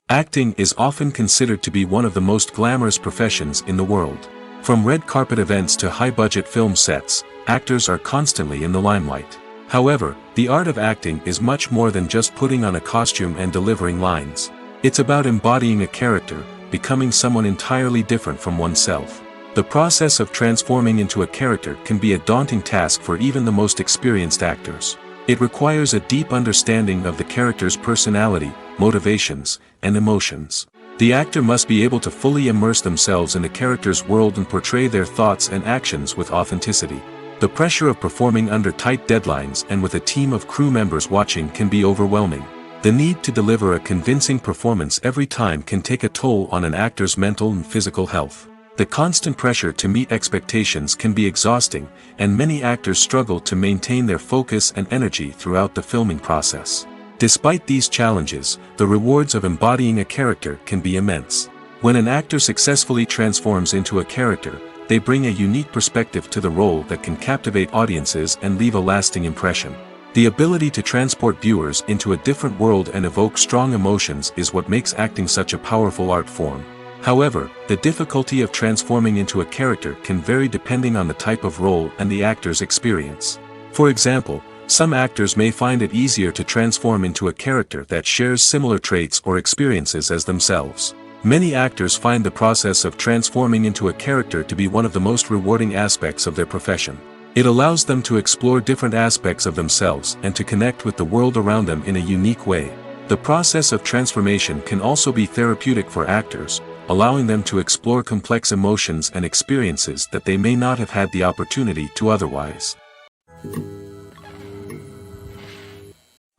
Acting is often considered to be one of the most glamorous professions in the world. From red carpet events to high-budget film sets, actors are constantly in the limelight. However, the art of acting is much more than just putting on a costume and delivering lines. It's about embodying a character, becoming someone entirely different from oneself. The process of transforming into a character can be a daunting task for even the most experienced actors. It requires a deep understanding of the character's personality, motivations, and emotions. The actor must be able to fully immerse themselves in the character's world and portray their thoughts and actions with authenticity. The pressure of performing under tight deadlines and with a team of crew members watching can be overwhelming. The need to deliver a convincing performance every time can take a toll on an actor's mental and physical health. The constant pressure to meet expectations can be exhausting, and many actors struggle to maintain their focus and energy throughout the filming process. Despite these challenges, the rewards of embodying a character can be immense. When an actor successfully transforms into a character, they bring a unique perspective to the role that can captivate audiences and leave a lasting impression. The ability to transport viewers into a different world and evoke strong emotions is what makes acting such a powerful art form. However, the difficulty of transforming into a character can vary depending on the type of role and the actor's experience. For example, some actors may find it easier to transform into a character that shares similar traits or experiences as themselves. Many actors find the process of transforming into a character to be one of the most rewarding aspects of their profession. It allows them to explore different aspects of themselves and to connect with the world around them in a unique way. The process of transformation can also be therapeutic for actors, allowing them to explore complex emotions and experiences that they may not have had the opportunity to otherwise.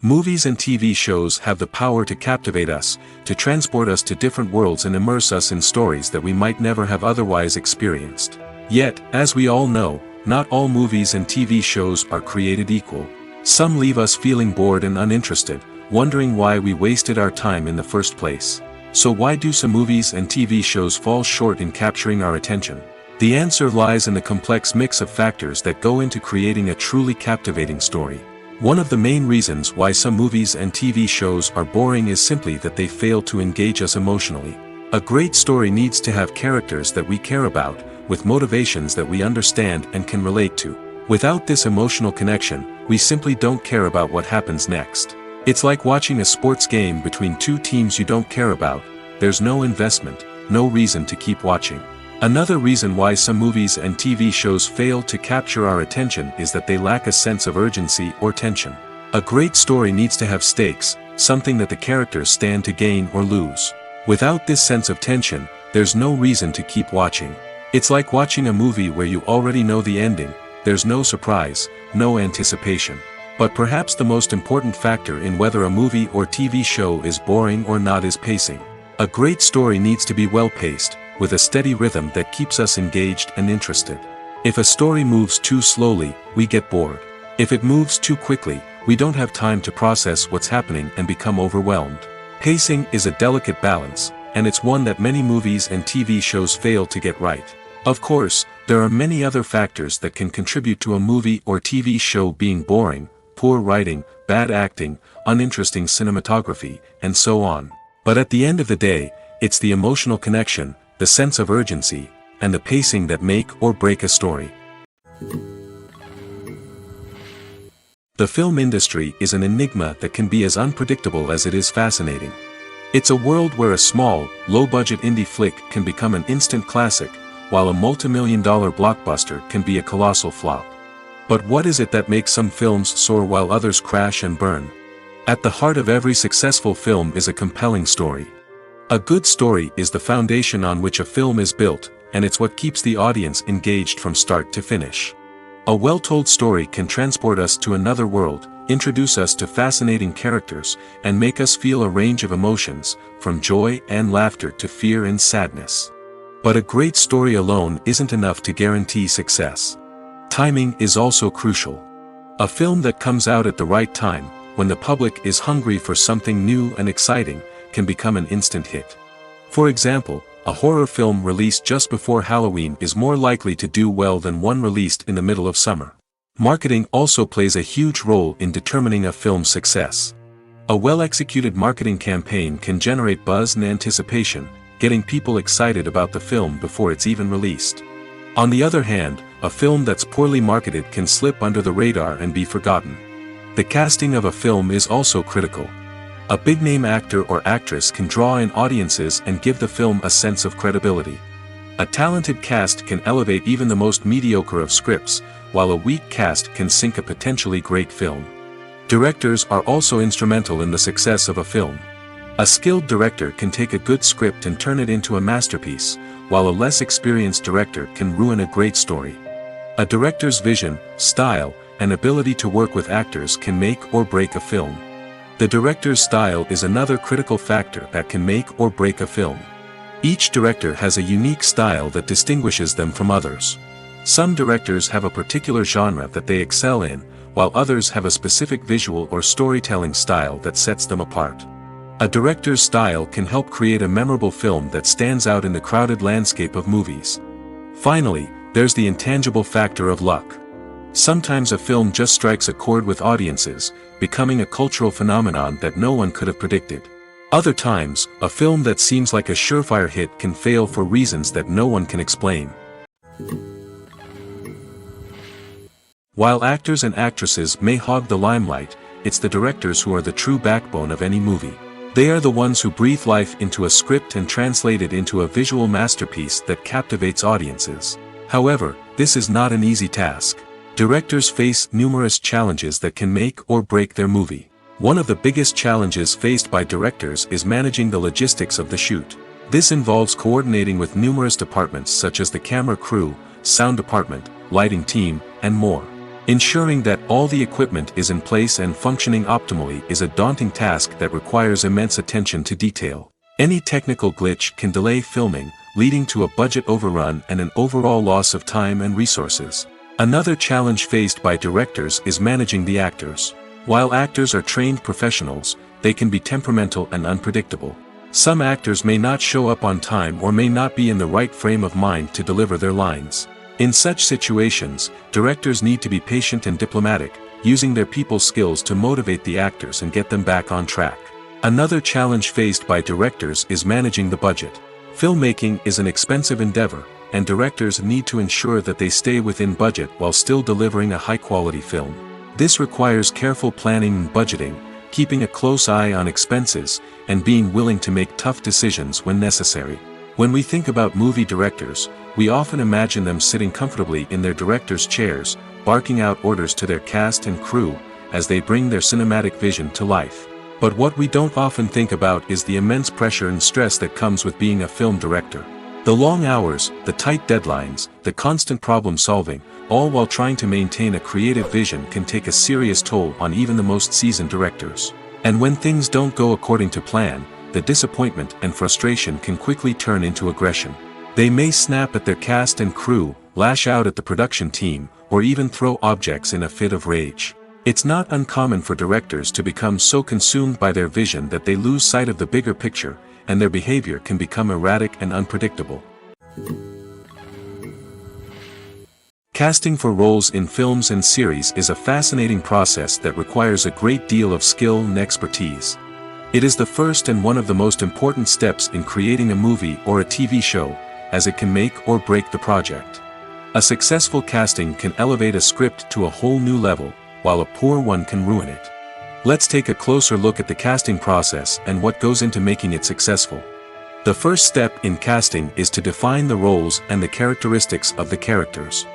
Movies and TV shows have the power to captivate us, to transport us to different worlds and immerse us in stories that we might never have otherwise experienced. Yet, as we all know, not all movies and TV shows are created equal. Some leave us feeling bored and uninterested, wondering why we wasted our time in the first place. So why do some movies and TV shows fall short in capturing our attention? The answer lies in the complex mix of factors that go into creating a truly captivating story. One of the main reasons why some movies and TV shows are boring is simply that they fail to engage us emotionally. A great story needs to have characters that we care about, with motivations that we understand and can relate to. Without this emotional connection, we simply don't care about what happens next. It's like watching a sports game between two teams you don't care about. There's no investment, no reason to keep watching. Another reason why some movies and TV shows fail to capture our attention is that they lack a sense of urgency or tension. A great story needs to have stakes, something that the characters stand to gain or lose. Without this sense of tension, there's no reason to keep watching. It's like watching a movie where you already know the ending, there's no surprise, no anticipation. But perhaps the most important factor in whether a movie or TV show is boring or not is pacing. A great story needs to be well-paced, with a steady rhythm that keeps us engaged and interested. If a story moves too slowly, we get bored. If it moves too quickly, we don't have time to process what's happening and become overwhelmed. Pacing is a delicate balance, and it's one that many movies and TV shows fail to get right. Of course, there are many other factors that can contribute to a movie or TV show being boring: poor writing, bad acting, uninteresting cinematography, and so on. But at the end of the day, it's the emotional connection, the sense of urgency, and the pacing that make or break a story. The film industry is an enigma that can be as unpredictable as it is fascinating. It's a world where a small, low-budget indie flick can become an instant classic, while a multi-million-dollar blockbuster can be a colossal flop. But what is it that makes some films soar while others crash and burn? At the heart of every successful film is a compelling story. A good story is the foundation on which a film is built, and it's what keeps the audience engaged from start to finish. A well-told story can transport us to another world, introduce us to fascinating characters, and make us feel a range of emotions, from joy and laughter to fear and sadness. But a great story alone isn't enough to guarantee success. Timing is also crucial. A film that comes out at the right time, when the public is hungry for something new and exciting, can become an instant hit. For example, a horror film released just before Halloween is more likely to do well than one released in the middle of summer. Marketing also plays a huge role in determining a film's success. A well-executed marketing campaign can generate buzz and anticipation, getting people excited about the film before it's even released. On the other hand, a film that's poorly marketed can slip under the radar and be forgotten. The casting of a film is also critical. A big-name actor or actress can draw in audiences and give the film a sense of credibility. A talented cast can elevate even the most mediocre of scripts, while a weak cast can sink a potentially great film. Directors are also instrumental in the success of a film. A skilled director can take a good script and turn it into a masterpiece, while a less experienced director can ruin a great story. A director's vision, style, and ability to work with actors can make or break a film. The director's style is another critical factor that can make or break a film. Each director has a unique style that distinguishes them from others. Some directors have a particular genre that they excel in, while others have a specific visual or storytelling style that sets them apart. A director's style can help create a memorable film that stands out in the crowded landscape of movies. Finally, there's the intangible factor of luck. Sometimes a film just strikes a chord with audiences, becoming a cultural phenomenon that no one could have predicted. Other times, a film that seems like a surefire hit can fail for reasons that no one can explain. While actors and actresses may hog the limelight, it's the directors who are the true backbone of any movie. They are the ones who breathe life into a script and translate it into a visual masterpiece that captivates audiences. However, this is not an easy task. Directors face numerous challenges that can make or break their movie. One of the biggest challenges faced by directors is managing the logistics of the shoot. This involves coordinating with numerous departments such as the camera crew, sound department, lighting team, and more. Ensuring that all the equipment is in place and functioning optimally is a daunting task that requires immense attention to detail. Any technical glitch can delay filming, leading to a budget overrun and an overall loss of time and resources. Another challenge faced by directors is managing the actors. While actors are trained professionals, they can be temperamental and unpredictable. Some actors may not show up on time or may not be in the right frame of mind to deliver their lines. In such situations, directors need to be patient and diplomatic, using their people skills to motivate the actors and get them back on track. Another challenge faced by directors is managing the budget. Filmmaking is an expensive endeavor, and directors need to ensure that they stay within budget while still delivering a high-quality film. This requires careful planning and budgeting, keeping a close eye on expenses, and being willing to make tough decisions when necessary. When we think about movie directors, We often imagine them sitting comfortably in their director's chairs, barking out orders to their cast and crew, as they bring their cinematic vision to life. But what we don't often think about is the immense pressure and stress that comes with being a film director. The long hours, the tight deadlines, the constant problem solving, all while trying to maintain a creative vision can take a serious toll on even the most seasoned directors. And when things don't go according to plan, the disappointment and frustration can quickly turn into aggression. They may snap at their cast and crew, lash out at the production team, or even throw objects in a fit of rage. It's not uncommon for directors to become so consumed by their vision that they lose sight of the bigger picture, and their behavior can become erratic and unpredictable. Casting for roles in films and series is a fascinating process that requires a great deal of skill and expertise. It is the first and one of the most important steps in creating a movie or a TV show, as it can make or break the project. A successful casting can elevate a script to a whole new level, while a poor one can ruin it. Let's take a closer look at the casting process and what goes into making it successful. The first step in casting is to define the roles and the characteristics of the characters.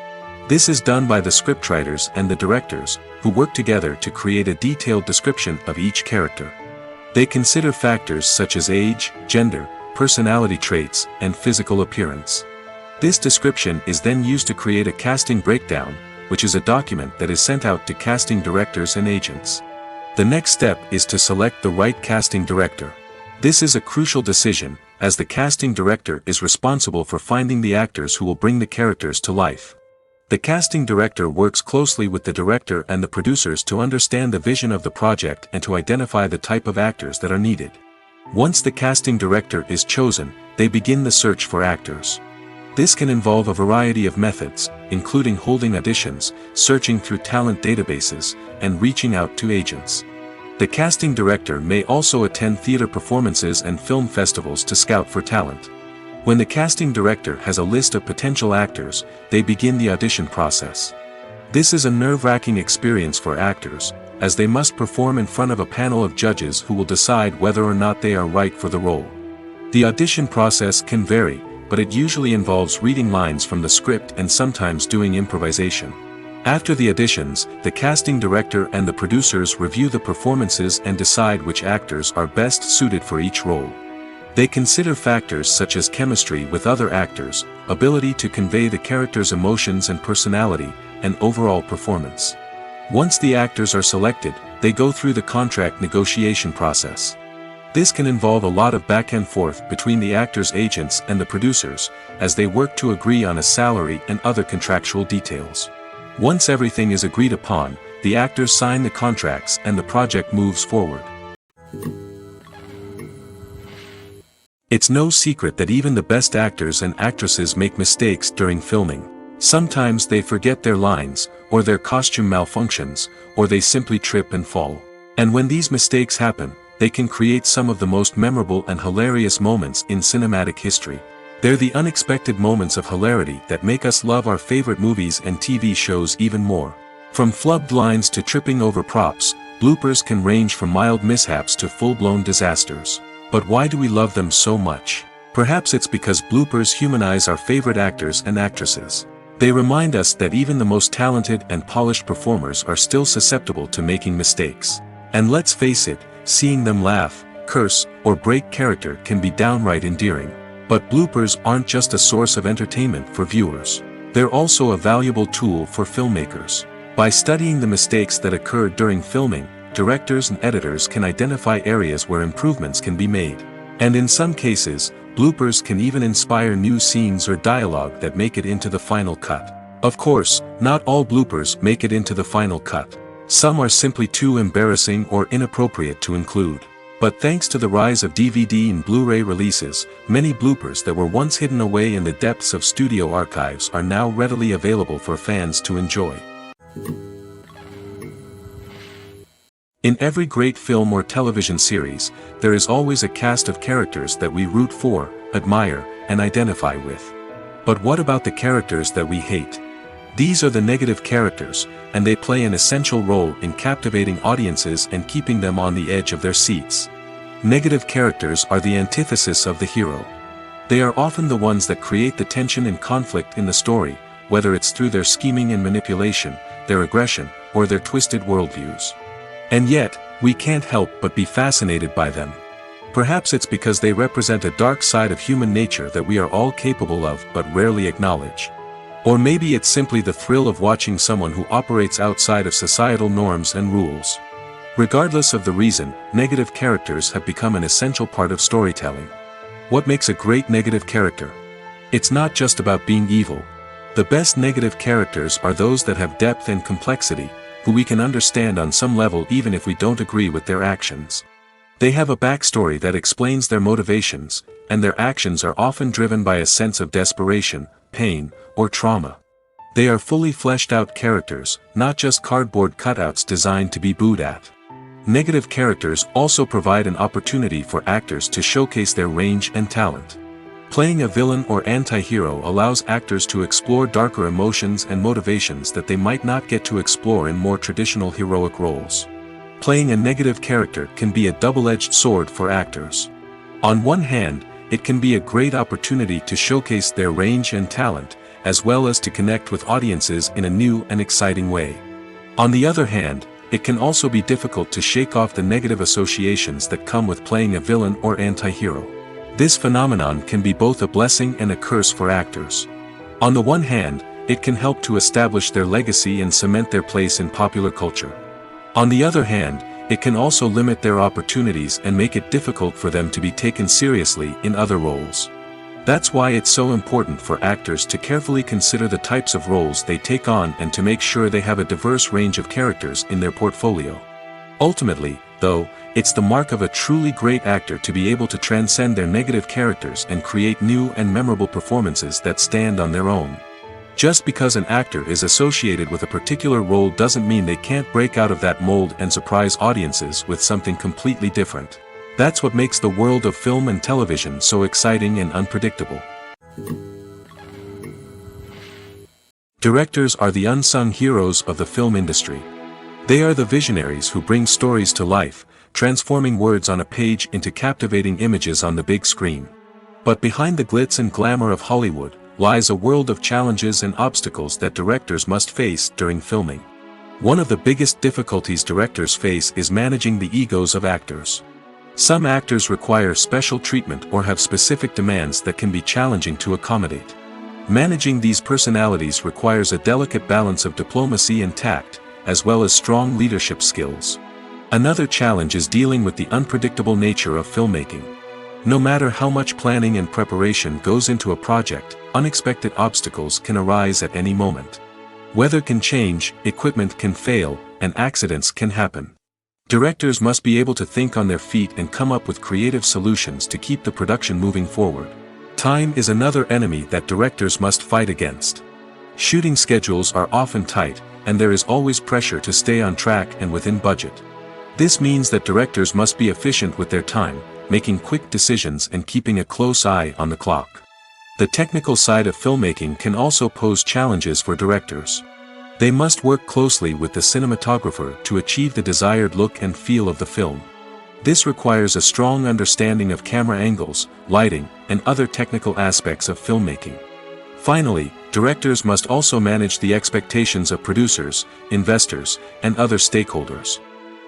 This is done by the scriptwriters and the directors, who work together to create a detailed description of each character. They consider factors such as age, gender, personality traits, and physical appearance. This description is then used to create a casting breakdown, which is a document that is sent out to casting directors and agents. The next step is to select the right casting director. This is a crucial decision, as the casting director is responsible for finding the actors who will bring the characters to life. The casting director works closely with the director and the producers to understand the vision of the project and to identify the type of actors that are needed. Once the casting director is chosen, they begin the search for actors. This can involve a variety of methods, including holding auditions, searching through talent databases, and reaching out to agents. The casting director may also attend theater performances and film festivals to scout for talent. When the casting director has a list of potential actors, they begin the audition process. This is a nerve-wracking experience for actors, as they must perform in front of a panel of judges who will decide whether or not they are right for the role. The audition process can vary, but it usually involves reading lines from the script and sometimes doing improvisation. After the auditions, the casting director and the producers review the performances and decide which actors are best suited for each role. They consider factors such as chemistry with other actors, ability to convey the character's emotions and personality, and overall performance. Once the actors are selected, they go through the contract negotiation process. This can involve a lot of back and forth between the actors' agents and the producers, as they work to agree on a salary and other contractual details. Once everything is agreed upon, the actors sign the contracts and the project moves forward. It's no secret that even the best actors and actresses make mistakes during filming. Sometimes they forget their lines, or their costume malfunctions, or they simply trip and fall. And when these mistakes happen, they can create some of the most memorable and hilarious moments in cinematic history. They're the unexpected moments of hilarity that make us love our favorite movies and TV shows even more. From flubbed lines to tripping over props, bloopers can range from mild mishaps to full-blown disasters. But why do we love them so much? Perhaps it's because bloopers humanize our favorite actors and actresses. They remind us that even the most talented and polished performers are still susceptible to making mistakes. And let's face it, seeing them laugh, curse, or break character can be downright endearing. But bloopers aren't just a source of entertainment for viewers. They're also a valuable tool for filmmakers. By studying the mistakes that occurred during filming, directors and editors can identify areas where improvements can be made. And in some cases, bloopers can even inspire new scenes or dialogue that make it into the final cut. Of course, not all bloopers make it into the final cut. Some are simply too embarrassing or inappropriate to include. But thanks to the rise of DVD and Blu-ray releases, many bloopers that were once hidden away in the depths of studio archives are now readily available for fans to enjoy. In every great film or television series, there is always a cast of characters that we root for, admire, and identify with. But what about the characters that we hate? These are the negative characters, and they play an essential role in captivating audiences and keeping them on the edge of their seats. Negative characters are the antithesis of the hero. They are often the ones that create the tension and conflict in the story, whether it's through their scheming and manipulation, their aggression, or their twisted worldviews. And yet, we can't help but be fascinated by them. Perhaps it's because they represent a dark side of human nature that we are all capable of but rarely acknowledge. Or maybe it's simply the thrill of watching someone who operates outside of societal norms and rules. Regardless of the reason, negative characters have become an essential part of storytelling. What makes a great negative character? It's not just about being evil. The best negative characters are those that have depth and complexity, who we can understand on some level even if we don't agree with their actions. They have a backstory that explains their motivations, and their actions are often driven by a sense of desperation, pain, or trauma. They are fully fleshed out characters, not just cardboard cutouts designed to be booed at. Negative characters also provide an opportunity for actors to showcase their range and talent. Playing a villain or anti-hero allows actors to explore darker emotions and motivations that they might not get to explore in more traditional heroic roles. Playing a negative character can be a double-edged sword for actors. On one hand, it can be a great opportunity to showcase their range and talent, as well as to connect with audiences in a new and exciting way. On the other hand, it can also be difficult to shake off the negative associations that come with playing a villain or anti-hero. This phenomenon can be both a blessing and a curse for actors. On the one hand, it can help to establish their legacy and cement their place in popular culture. On the other hand, it can also limit their opportunities and make it difficult for them to be taken seriously in other roles. That's why it's so important for actors to carefully consider the types of roles they take on and to make sure they have a diverse range of characters in their portfolio. Ultimately, though, it's the mark of a truly great actor to be able to transcend their negative characters and create new and memorable performances that stand on their own. Just because an actor is associated with a particular role doesn't mean they can't break out of that mold and surprise audiences with something completely different. That's what makes the world of film and television so exciting and unpredictable. Directors are the unsung heroes of the film industry. They are the visionaries who bring stories to life, transforming words on a page into captivating images on the big screen. But behind the glitz and glamour of Hollywood lies a world of challenges and obstacles that directors must face during filming. One of the biggest difficulties directors face is managing the egos of actors. Some actors require special treatment or have specific demands that can be challenging to accommodate. Managing these personalities requires a delicate balance of diplomacy and tact, as well as strong leadership skills. Another challenge is dealing with the unpredictable nature of filmmaking. No matter how much planning and preparation goes into a project, unexpected obstacles can arise at any moment. Weather can change, equipment can fail, and accidents can happen. Directors must be able to think on their feet and come up with creative solutions to keep the production moving forward. Time is another enemy that directors must fight against. Shooting schedules are often tight, and there is always pressure to stay on track and within budget. This means that directors must be efficient with their time, making quick decisions and keeping a close eye on the clock. The technical side of filmmaking can also pose challenges for directors. They must work closely with the cinematographer to achieve the desired look and feel of the film. This requires a strong understanding of camera angles, lighting, and other technical aspects of filmmaking. Finally, directors must also manage the expectations of producers, investors, and other stakeholders.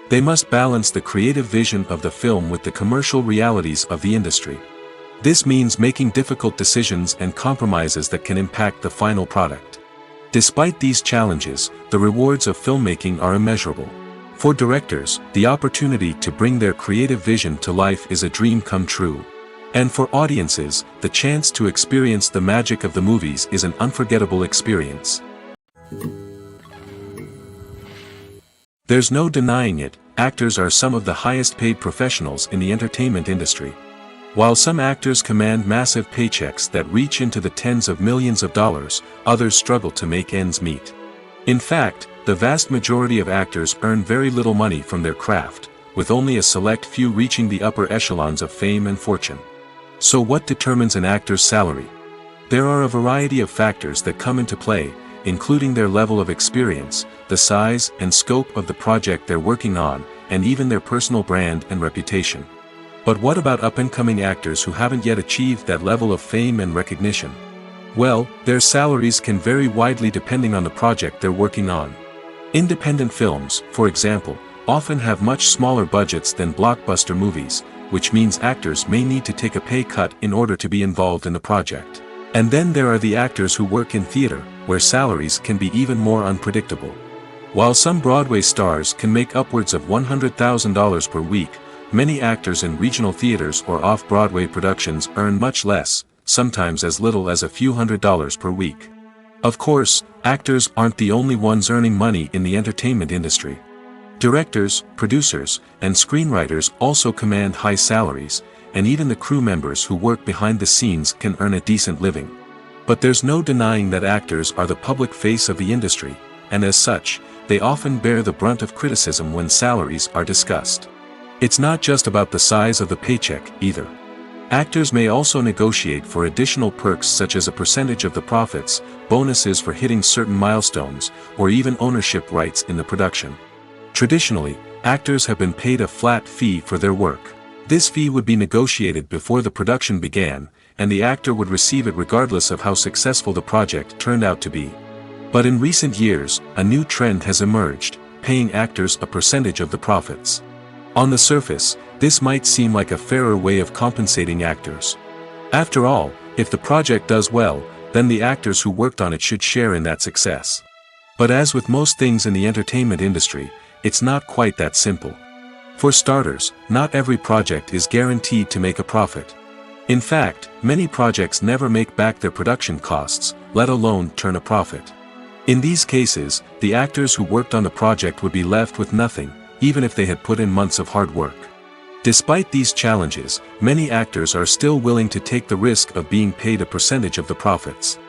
They must balance the creative vision of the film with the commercial realities of the industry. This means making difficult decisions and compromises that can impact the final product. Despite these challenges, the rewards of filmmaking are immeasurable. For directors, the opportunity to bring their creative vision to life is a dream come true. And for audiences, the chance to experience the magic of the movies is an unforgettable experience. There's no denying it, actors are some of the highest paid professionals in the entertainment industry. While some actors command massive paychecks that reach into the tens of millions of dollars, others struggle to make ends meet. In fact, the vast majority of actors earn very little money from their craft, with only a select few reaching the upper echelons of fame and fortune. So what determines an actor's salary? There are a variety of factors that come into play, including their level of experience, the size and scope of the project they're working on, and even their personal brand and reputation. But what about up-and-coming actors who haven't yet achieved that level of fame and recognition? Well, their salaries can vary widely depending on the project they're working on. Independent films, for example, often have much smaller budgets than blockbuster movies, which means actors may need to take a pay cut in order to be involved in the project. And then there are the actors who work in theater, where salaries can be even more unpredictable. While some Broadway stars can make upwards of $100,000 per week, many actors in regional theaters or off-Broadway productions earn much less, sometimes as little as a few $100s per week. Of course, actors aren't the only ones earning money in the entertainment industry. Directors, producers, and screenwriters also command high salaries, and even the crew members who work behind the scenes can earn a decent living. But there's no denying that actors are the public face of the industry, and as such, they often bear the brunt of criticism when salaries are discussed. It's not just about the size of the paycheck, either. Actors may also negotiate for additional perks such as a percentage of the profits, bonuses for hitting certain milestones, or even ownership rights in the production. Traditionally, actors have been paid a flat fee for their work. This fee would be negotiated before the production began, and the actor would receive it regardless of how successful the project turned out to be. But in recent years, a new trend has emerged, paying actors a percentage of the profits. On the surface, this might seem like a fairer way of compensating actors. After all, if the project does well, then the actors who worked on it should share in that success. But as with most things in the entertainment industry, it's not quite that simple. For starters, not every project is guaranteed to make a profit. In fact, many projects never make back their production costs, let alone turn a profit. In these cases, the actors who worked on the project would be left with nothing, even if they had put in months of hard work. Despite these challenges, many actors are still willing to take the risk of being paid a percentage of the profits.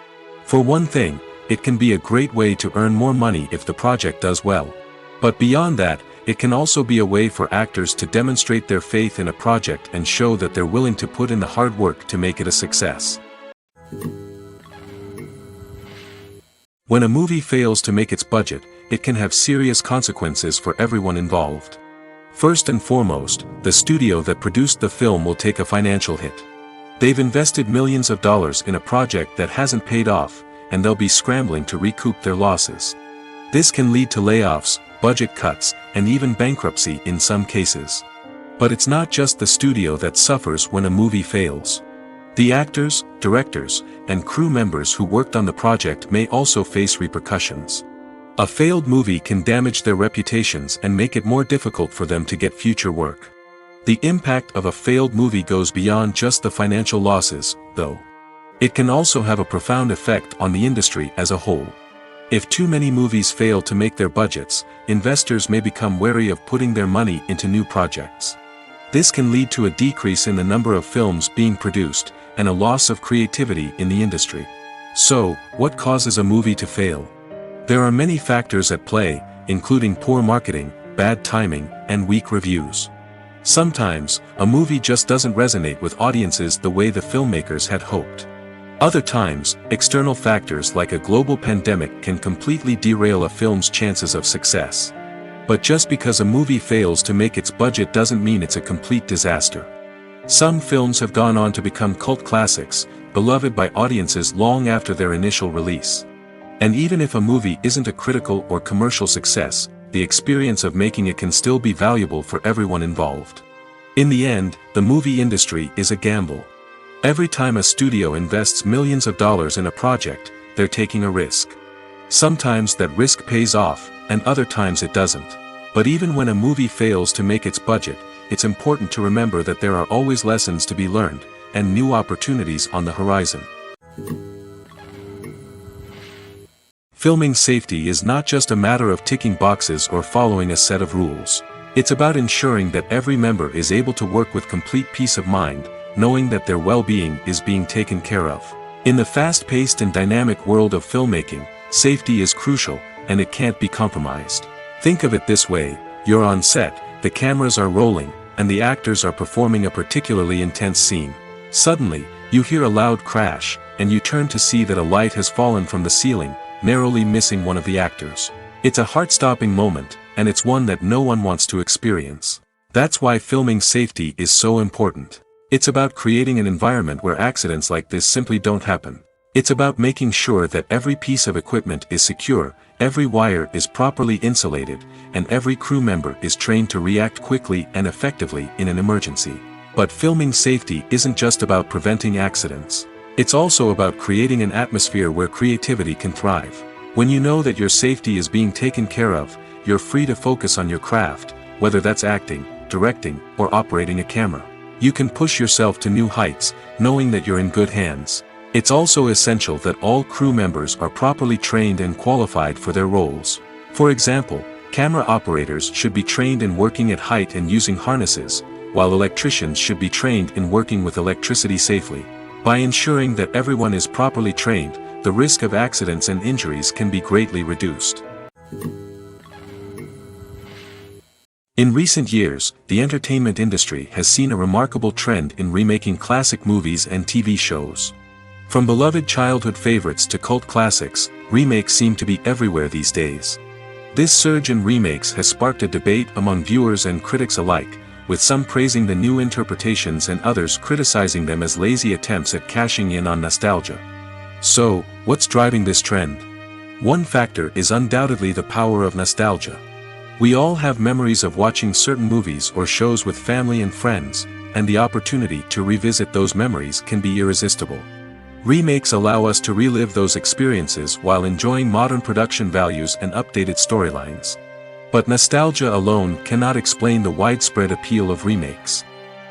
For one thing, it can be a great way to earn more money if the project does well. But beyond that, it can also be a way for actors to demonstrate their faith in a project and show that they're willing to put in the hard work to make it a success. When a movie fails to make its budget, it can have serious consequences for everyone involved. First and foremost, the studio that produced the film will take a financial hit. They've invested millions of dollars in a project that hasn't paid off, and they'll be scrambling to recoup their losses. This can lead to layoffs, budget cuts, and even bankruptcy in some cases. But it's not just the studio that suffers when a movie fails. The actors, directors, and crew members who worked on the project may also face repercussions. A failed movie can damage their reputations and make it more difficult for them to get future work. The impact of a failed movie goes beyond just the financial losses, though. It can also have a profound effect on the industry as a whole. If too many movies fail to make their budgets, investors may become wary of putting their money into new projects. This can lead to a decrease in the number of films being produced, and a loss of creativity in the industry. So, what causes a movie to fail? There are many factors at play, including poor marketing, bad timing, and weak reviews. Sometimes, a movie just doesn't resonate with audiences the way the filmmakers had hoped. Other times, external factors like a global pandemic can completely derail a film's chances of success. But just because a movie fails to make its budget doesn't mean it's a complete disaster. Some films have gone on to become cult classics, beloved by audiences long after their initial release. And even if a movie isn't a critical or commercial success, the experience of making it can still be valuable for everyone involved. In the end, the movie industry is a gamble. Every time a studio invests millions of dollars in a project, they're taking a risk. Sometimes that risk pays off, and other times it doesn't. But even when a movie fails to make its budget, it's important to remember that there are always lessons to be learned, and new opportunities on the horizon. Filming safety is not just a matter of ticking boxes or following a set of rules. It's about ensuring that every member is able to work with complete peace of mind, knowing that their well-being is being taken care of. In the fast-paced and dynamic world of filmmaking, safety is crucial, and it can't be compromised. Think of it this way: you're on set, the cameras are rolling, and the actors are performing a particularly intense scene. Suddenly, you hear a loud crash, and you turn to see that a light has fallen from the ceiling, narrowly missing one of the actors. It's a heart-stopping moment, and it's one that no one wants to experience. That's why filming safety is so important. It's about creating an environment where accidents like this simply don't happen. It's about making sure that every piece of equipment is secure, every wire is properly insulated, and every crew member is trained to react quickly and effectively in an emergency. But filming safety isn't just about preventing accidents. It's also about creating an atmosphere where creativity can thrive. When you know that your safety is being taken care of, you're free to focus on your craft, whether that's acting, directing, or operating a camera. You can push yourself to new heights, knowing that you're in good hands. It's also essential that all crew members are properly trained and qualified for their roles. For example, camera operators should be trained in working at height and using harnesses, while electricians should be trained in working with electricity safely. By ensuring that everyone is properly trained, the risk of accidents and injuries can be greatly reduced. In recent years, the entertainment industry has seen a remarkable trend in remaking classic movies and TV shows. From beloved childhood favorites to cult classics, remakes seem to be everywhere these days. This surge in remakes has sparked a debate among viewers and critics alike, with some praising the new interpretations and others criticizing them as lazy attempts at cashing in on nostalgia. So, what's driving this trend? One factor is undoubtedly the power of nostalgia. We all have memories of watching certain movies or shows with family and friends, and the opportunity to revisit those memories can be irresistible. Remakes allow us to relive those experiences while enjoying modern production values and updated storylines. But nostalgia alone cannot explain the widespread appeal of remakes.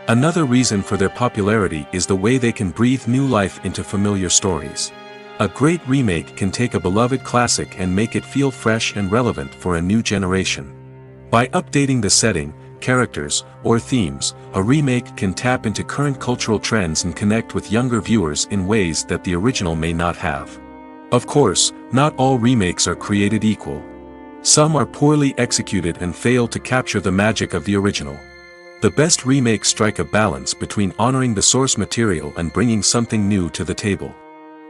Another reason for their popularity is the way they can breathe new life into familiar stories. A great remake can take a beloved classic and make it feel fresh and relevant for a new generation. By updating the setting, characters, or themes, a remake can tap into current cultural trends and connect with younger viewers in ways that the original may not have. Of course, not all remakes are created equal. Some are poorly executed and fail to capture the magic of the original. The best remakes strike a balance between honoring the source material and bringing something new to the table.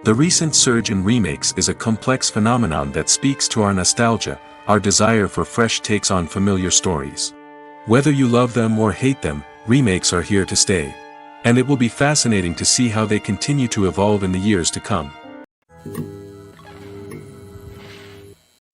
The recent surge in remakes is a complex phenomenon that speaks to our nostalgia, our desire for fresh takes on familiar stories. Whether you love them or hate them, remakes are here to stay. And it will be fascinating to see how they continue to evolve in the years to come.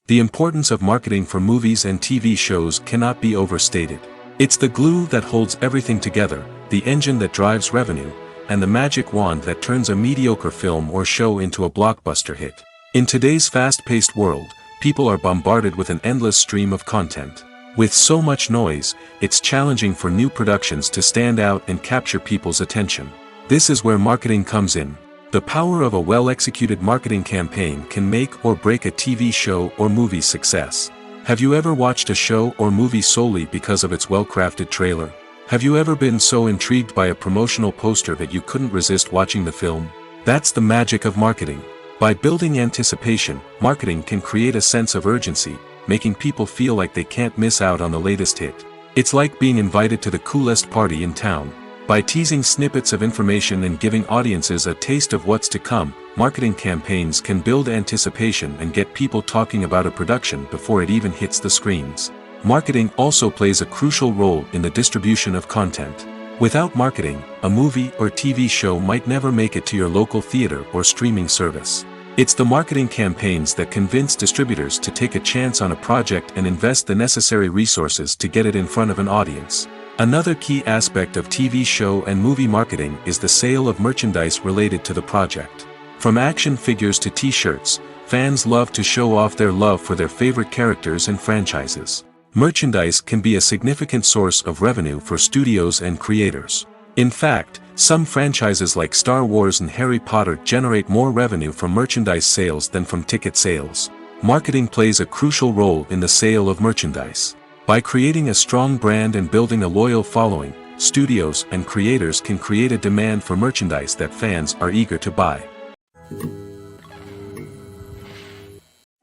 The importance of marketing for movies and TV shows cannot be overstated. It's the glue that holds everything together, the engine that drives revenue, and the magic wand that turns a mediocre film or show into a blockbuster hit. In today's fast-paced world, people are bombarded with an endless stream of content. With so much noise, it's challenging for new productions to stand out and capture people's attention. This is where marketing comes in. The power of a well-executed marketing campaign can make or break a TV show or movie's success. Have you ever watched a show or movie solely because of its well-crafted trailer? Have you ever been so intrigued by a promotional poster that you couldn't resist watching the film? That's the magic of marketing. By building anticipation, marketing can create a sense of urgency, making people feel like they can't miss out on the latest hit. It's like being invited to the coolest party in town. By teasing snippets of information and giving audiences a taste of what's to come, marketing campaigns can build anticipation and get people talking about a production before it even hits the screens. Marketing also plays a crucial role in the distribution of content. Without marketing, a movie or TV show might never make it to your local theater or streaming service. It's the marketing campaigns that convince distributors to take a chance on a project and invest the necessary resources to get it in front of an audience. Another key aspect of TV show and movie marketing is the sale of merchandise related to the project. From action figures to t-shirts, fans love to show off their love for their favorite characters and franchises. Merchandise can be a significant source of revenue for studios and creators. In fact, some franchises like Star Wars and Harry Potter generate more revenue from merchandise sales than from ticket sales. Marketing plays a crucial role in the sale of merchandise. By creating a strong brand and building a loyal following, studios and creators can create a demand for merchandise that fans are eager to buy.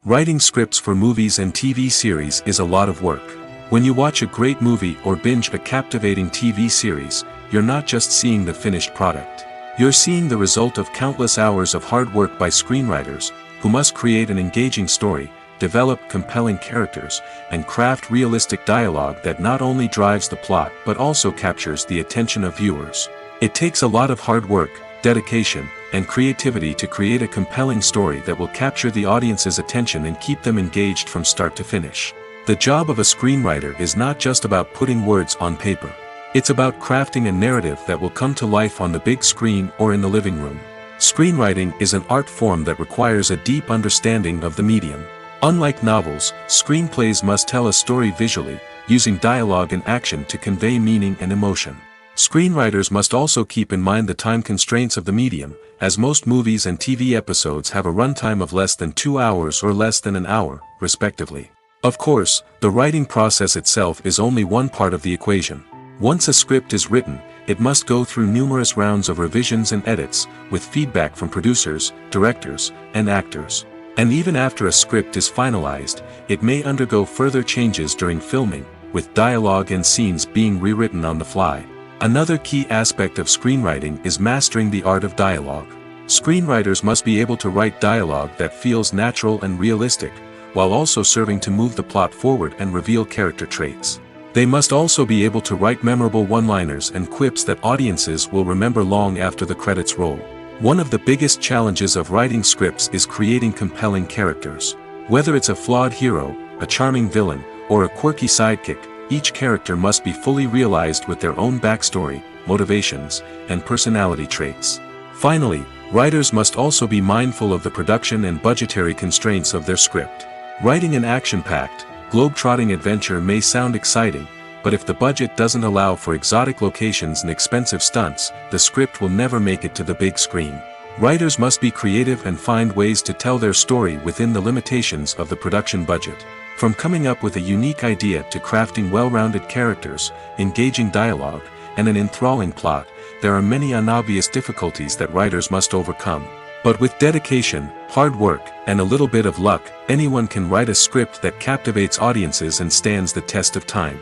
Writing scripts for movies and TV series is a lot of work. When you watch a great movie or binge a captivating TV series, you're not just seeing the finished product. You're seeing the result of countless hours of hard work by screenwriters, who must create an engaging story, develop compelling characters, and craft realistic dialogue that not only drives the plot but also captures the attention of viewers. It takes a lot of hard work, dedication, and creativity to create a compelling story that will capture the audience's attention and keep them engaged from start to finish. The job of a screenwriter is not just about putting words on paper. It's about crafting a narrative that will come to life on the big screen or in the living room. Screenwriting is an art form that requires a deep understanding of the medium. Unlike novels, screenplays must tell a story visually, using dialogue and action to convey meaning and emotion. Screenwriters must also keep in mind the time constraints of the medium, as most movies and TV episodes have a runtime of less than 2 hours or less than an hour, respectively. Of course, the writing process itself is only one part of the equation. Once a script is written, it must go through numerous rounds of revisions and edits, with feedback from producers, directors, and actors. And even after a script is finalized, it may undergo further changes during filming, with dialogue and scenes being rewritten on the fly. Another key aspect of screenwriting is mastering the art of dialogue. Screenwriters must be able to write dialogue that feels natural and realistic, while also serving to move the plot forward and reveal character traits. They must also be able to write memorable one-liners and quips that audiences will remember long after the credits roll. One of the biggest challenges of writing scripts is creating compelling characters. Whether it's a flawed hero, a charming villain, or a quirky sidekick, each character must be fully realized with their own backstory, motivations, and personality traits. Finally, writers must also be mindful of the production and budgetary constraints of their script. Writing an action-packed, globe-trotting adventure may sound exciting, but if the budget doesn't allow for exotic locations and expensive stunts, the script will never make it to the big screen. Writers must be creative and find ways to tell their story within the limitations of the production budget. From coming up with a unique idea to crafting well-rounded characters, engaging dialogue, and an enthralling plot, there are many unobvious difficulties that writers must overcome. But with dedication, hard work, and a little bit of luck, anyone can write a script that captivates audiences and stands the test of time.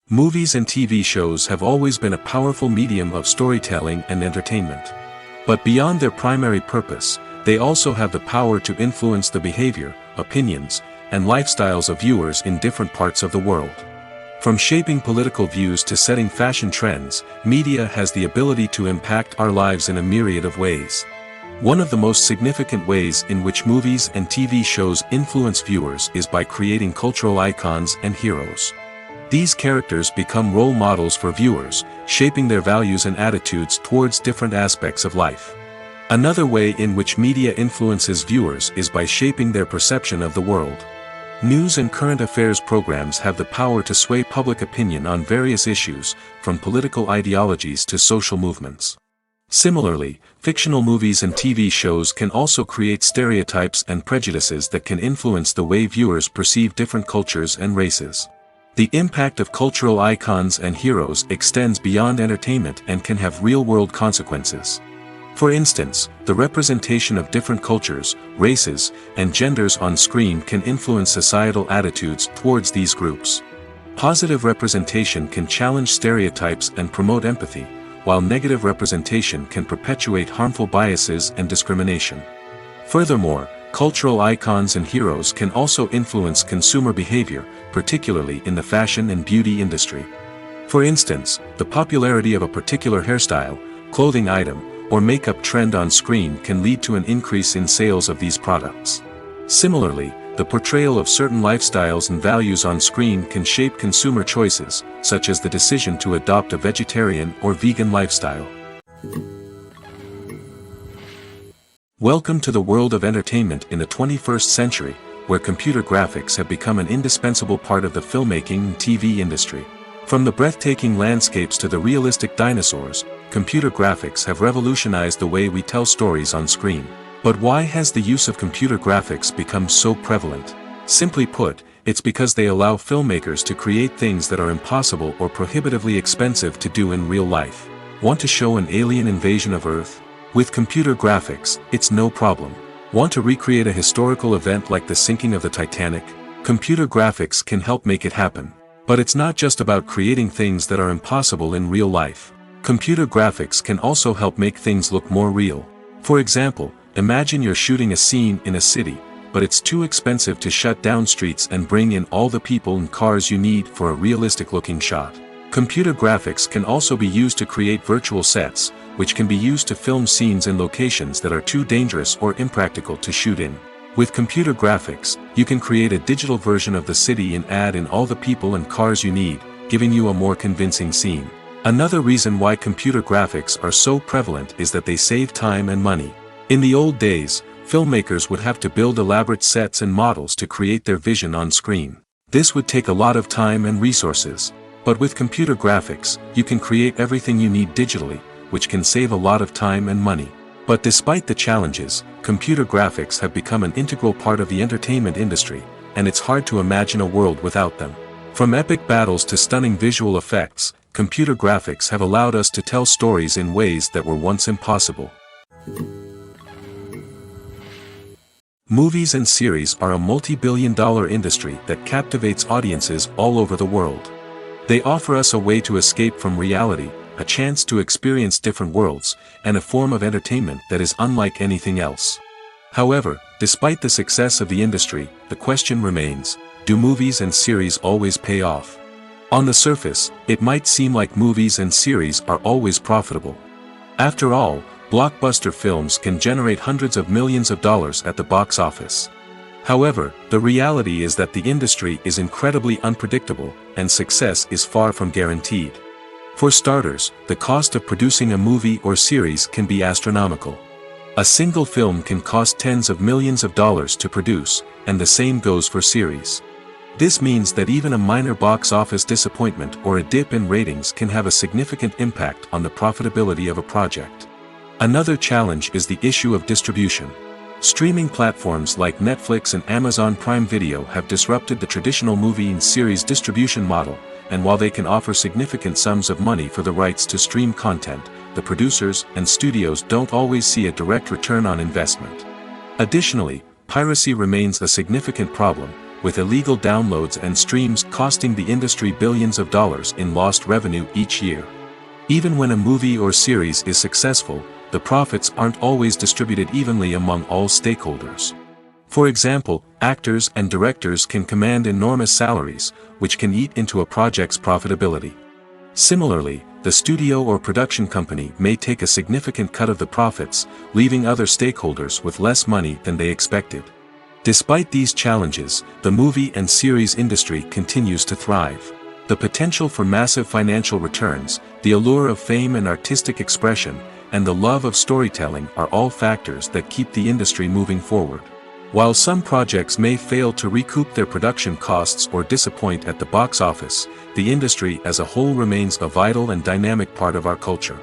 Movies and TV shows have always been a powerful medium of storytelling and entertainment. But beyond their primary purpose, they also have the power to influence the behavior, opinions, and lifestyles of viewers in different parts of the world. From shaping political views to setting fashion trends, media has the ability to impact our lives in a myriad of ways. One of the most significant ways in which movies and TV shows influence viewers is by creating cultural icons and heroes. These characters become role models for viewers, shaping their values and attitudes towards different aspects of life. Another way in which media influences viewers is by shaping their perception of the world. News and current affairs programs have the power to sway public opinion on various issues, from political ideologies to social movements. Similarly, fictional movies and TV shows can also create stereotypes and prejudices that can influence the way viewers perceive different cultures and races. The impact of cultural icons and heroes extends beyond entertainment and can have real-world consequences. For instance, the representation of different cultures, races, and genders on screen can influence societal attitudes towards these groups. Positive representation can challenge stereotypes and promote empathy, while negative representation can perpetuate harmful biases and discrimination. Furthermore, cultural icons and heroes can also influence consumer behavior, particularly in the fashion and beauty industry. For instance, the popularity of a particular hairstyle, clothing item, or makeup trend on screen can lead to an increase in sales of these products. Similarly, the portrayal of certain lifestyles and values on screen can shape consumer choices, such as the decision to adopt a vegetarian or vegan lifestyle. Welcome to the world of entertainment in the 21st century, where computer graphics have become an indispensable part of the filmmaking and TV industry. From the breathtaking landscapes to the realistic dinosaurs, computer graphics have revolutionized the way we tell stories on screen. But why has the use of computer graphics become so prevalent? Simply put, it's because they allow filmmakers to create things that are impossible or prohibitively expensive to do in real life. Want to show an alien invasion of Earth? With computer graphics, it's no problem. Want to recreate a historical event like the sinking of the Titanic? Computer graphics can help make it happen. But it's not just about creating things that are impossible in real life. Computer graphics can also help make things look more real. For example, Imagine you're shooting a scene in a city, but it's too expensive to shut down streets and bring in all the people and cars you need for a realistic-looking shot. Computer graphics can also be used to create virtual sets, which can be used to film scenes in locations that are too dangerous or impractical to shoot in. With computer graphics, you can create a digital version of the city and add in all the people and cars you need, giving you a more convincing scene. Another reason why computer graphics are so prevalent is that they save time and money. In the old days, filmmakers would have to build elaborate sets and models to create their vision on screen. This would take a lot of time and resources. But with computer graphics, you can create everything you need digitally, which can save a lot of time and money. But despite the challenges, computer graphics have become an integral part of the entertainment industry, and it's hard to imagine a world without them. From epic battles to stunning visual effects, computer graphics have allowed us to tell stories in ways that were once impossible. Movies and series are a multi-billion-dollar industry that captivates audiences all over the world. They offer us a way to escape from reality, a chance to experience different worlds, and a form of entertainment that is unlike anything else. However, despite the success of the industry, the question remains, do movies and series always pay off? On the surface, it might seem like movies and series are always profitable. After all, blockbuster films can generate hundreds of millions of dollars at the box office. However, the reality is that the industry is incredibly unpredictable, and success is far from guaranteed. For starters, the cost of producing a movie or series can be astronomical. A single film can cost tens of millions of dollars to produce, and the same goes for series. This means that even a minor box office disappointment or a dip in ratings can have a significant impact on the profitability of a project. Another challenge is the issue of distribution. Streaming platforms like Netflix and Amazon Prime Video have disrupted the traditional movie and series distribution model, and while they can offer significant sums of money for the rights to stream content, the producers and studios don't always see a direct return on investment. Additionally, piracy remains a significant problem, with illegal downloads and streams costing the industry billions of dollars in lost revenue each year. Even when a movie or series is successful, the profits aren't always distributed evenly among all stakeholders. For example, actors and directors can command enormous salaries, which can eat into a project's profitability. Similarly, the studio or production company may take a significant cut of the profits, leaving other stakeholders with less money than they expected. Despite these challenges, the movie and series industry continues to thrive. The potential for massive financial returns, the allure of fame and artistic expression, and the love of storytelling are all factors that keep the industry moving forward. While some projects may fail to recoup their production costs or disappoint at the box office, the industry as a whole remains a vital and dynamic part of our culture.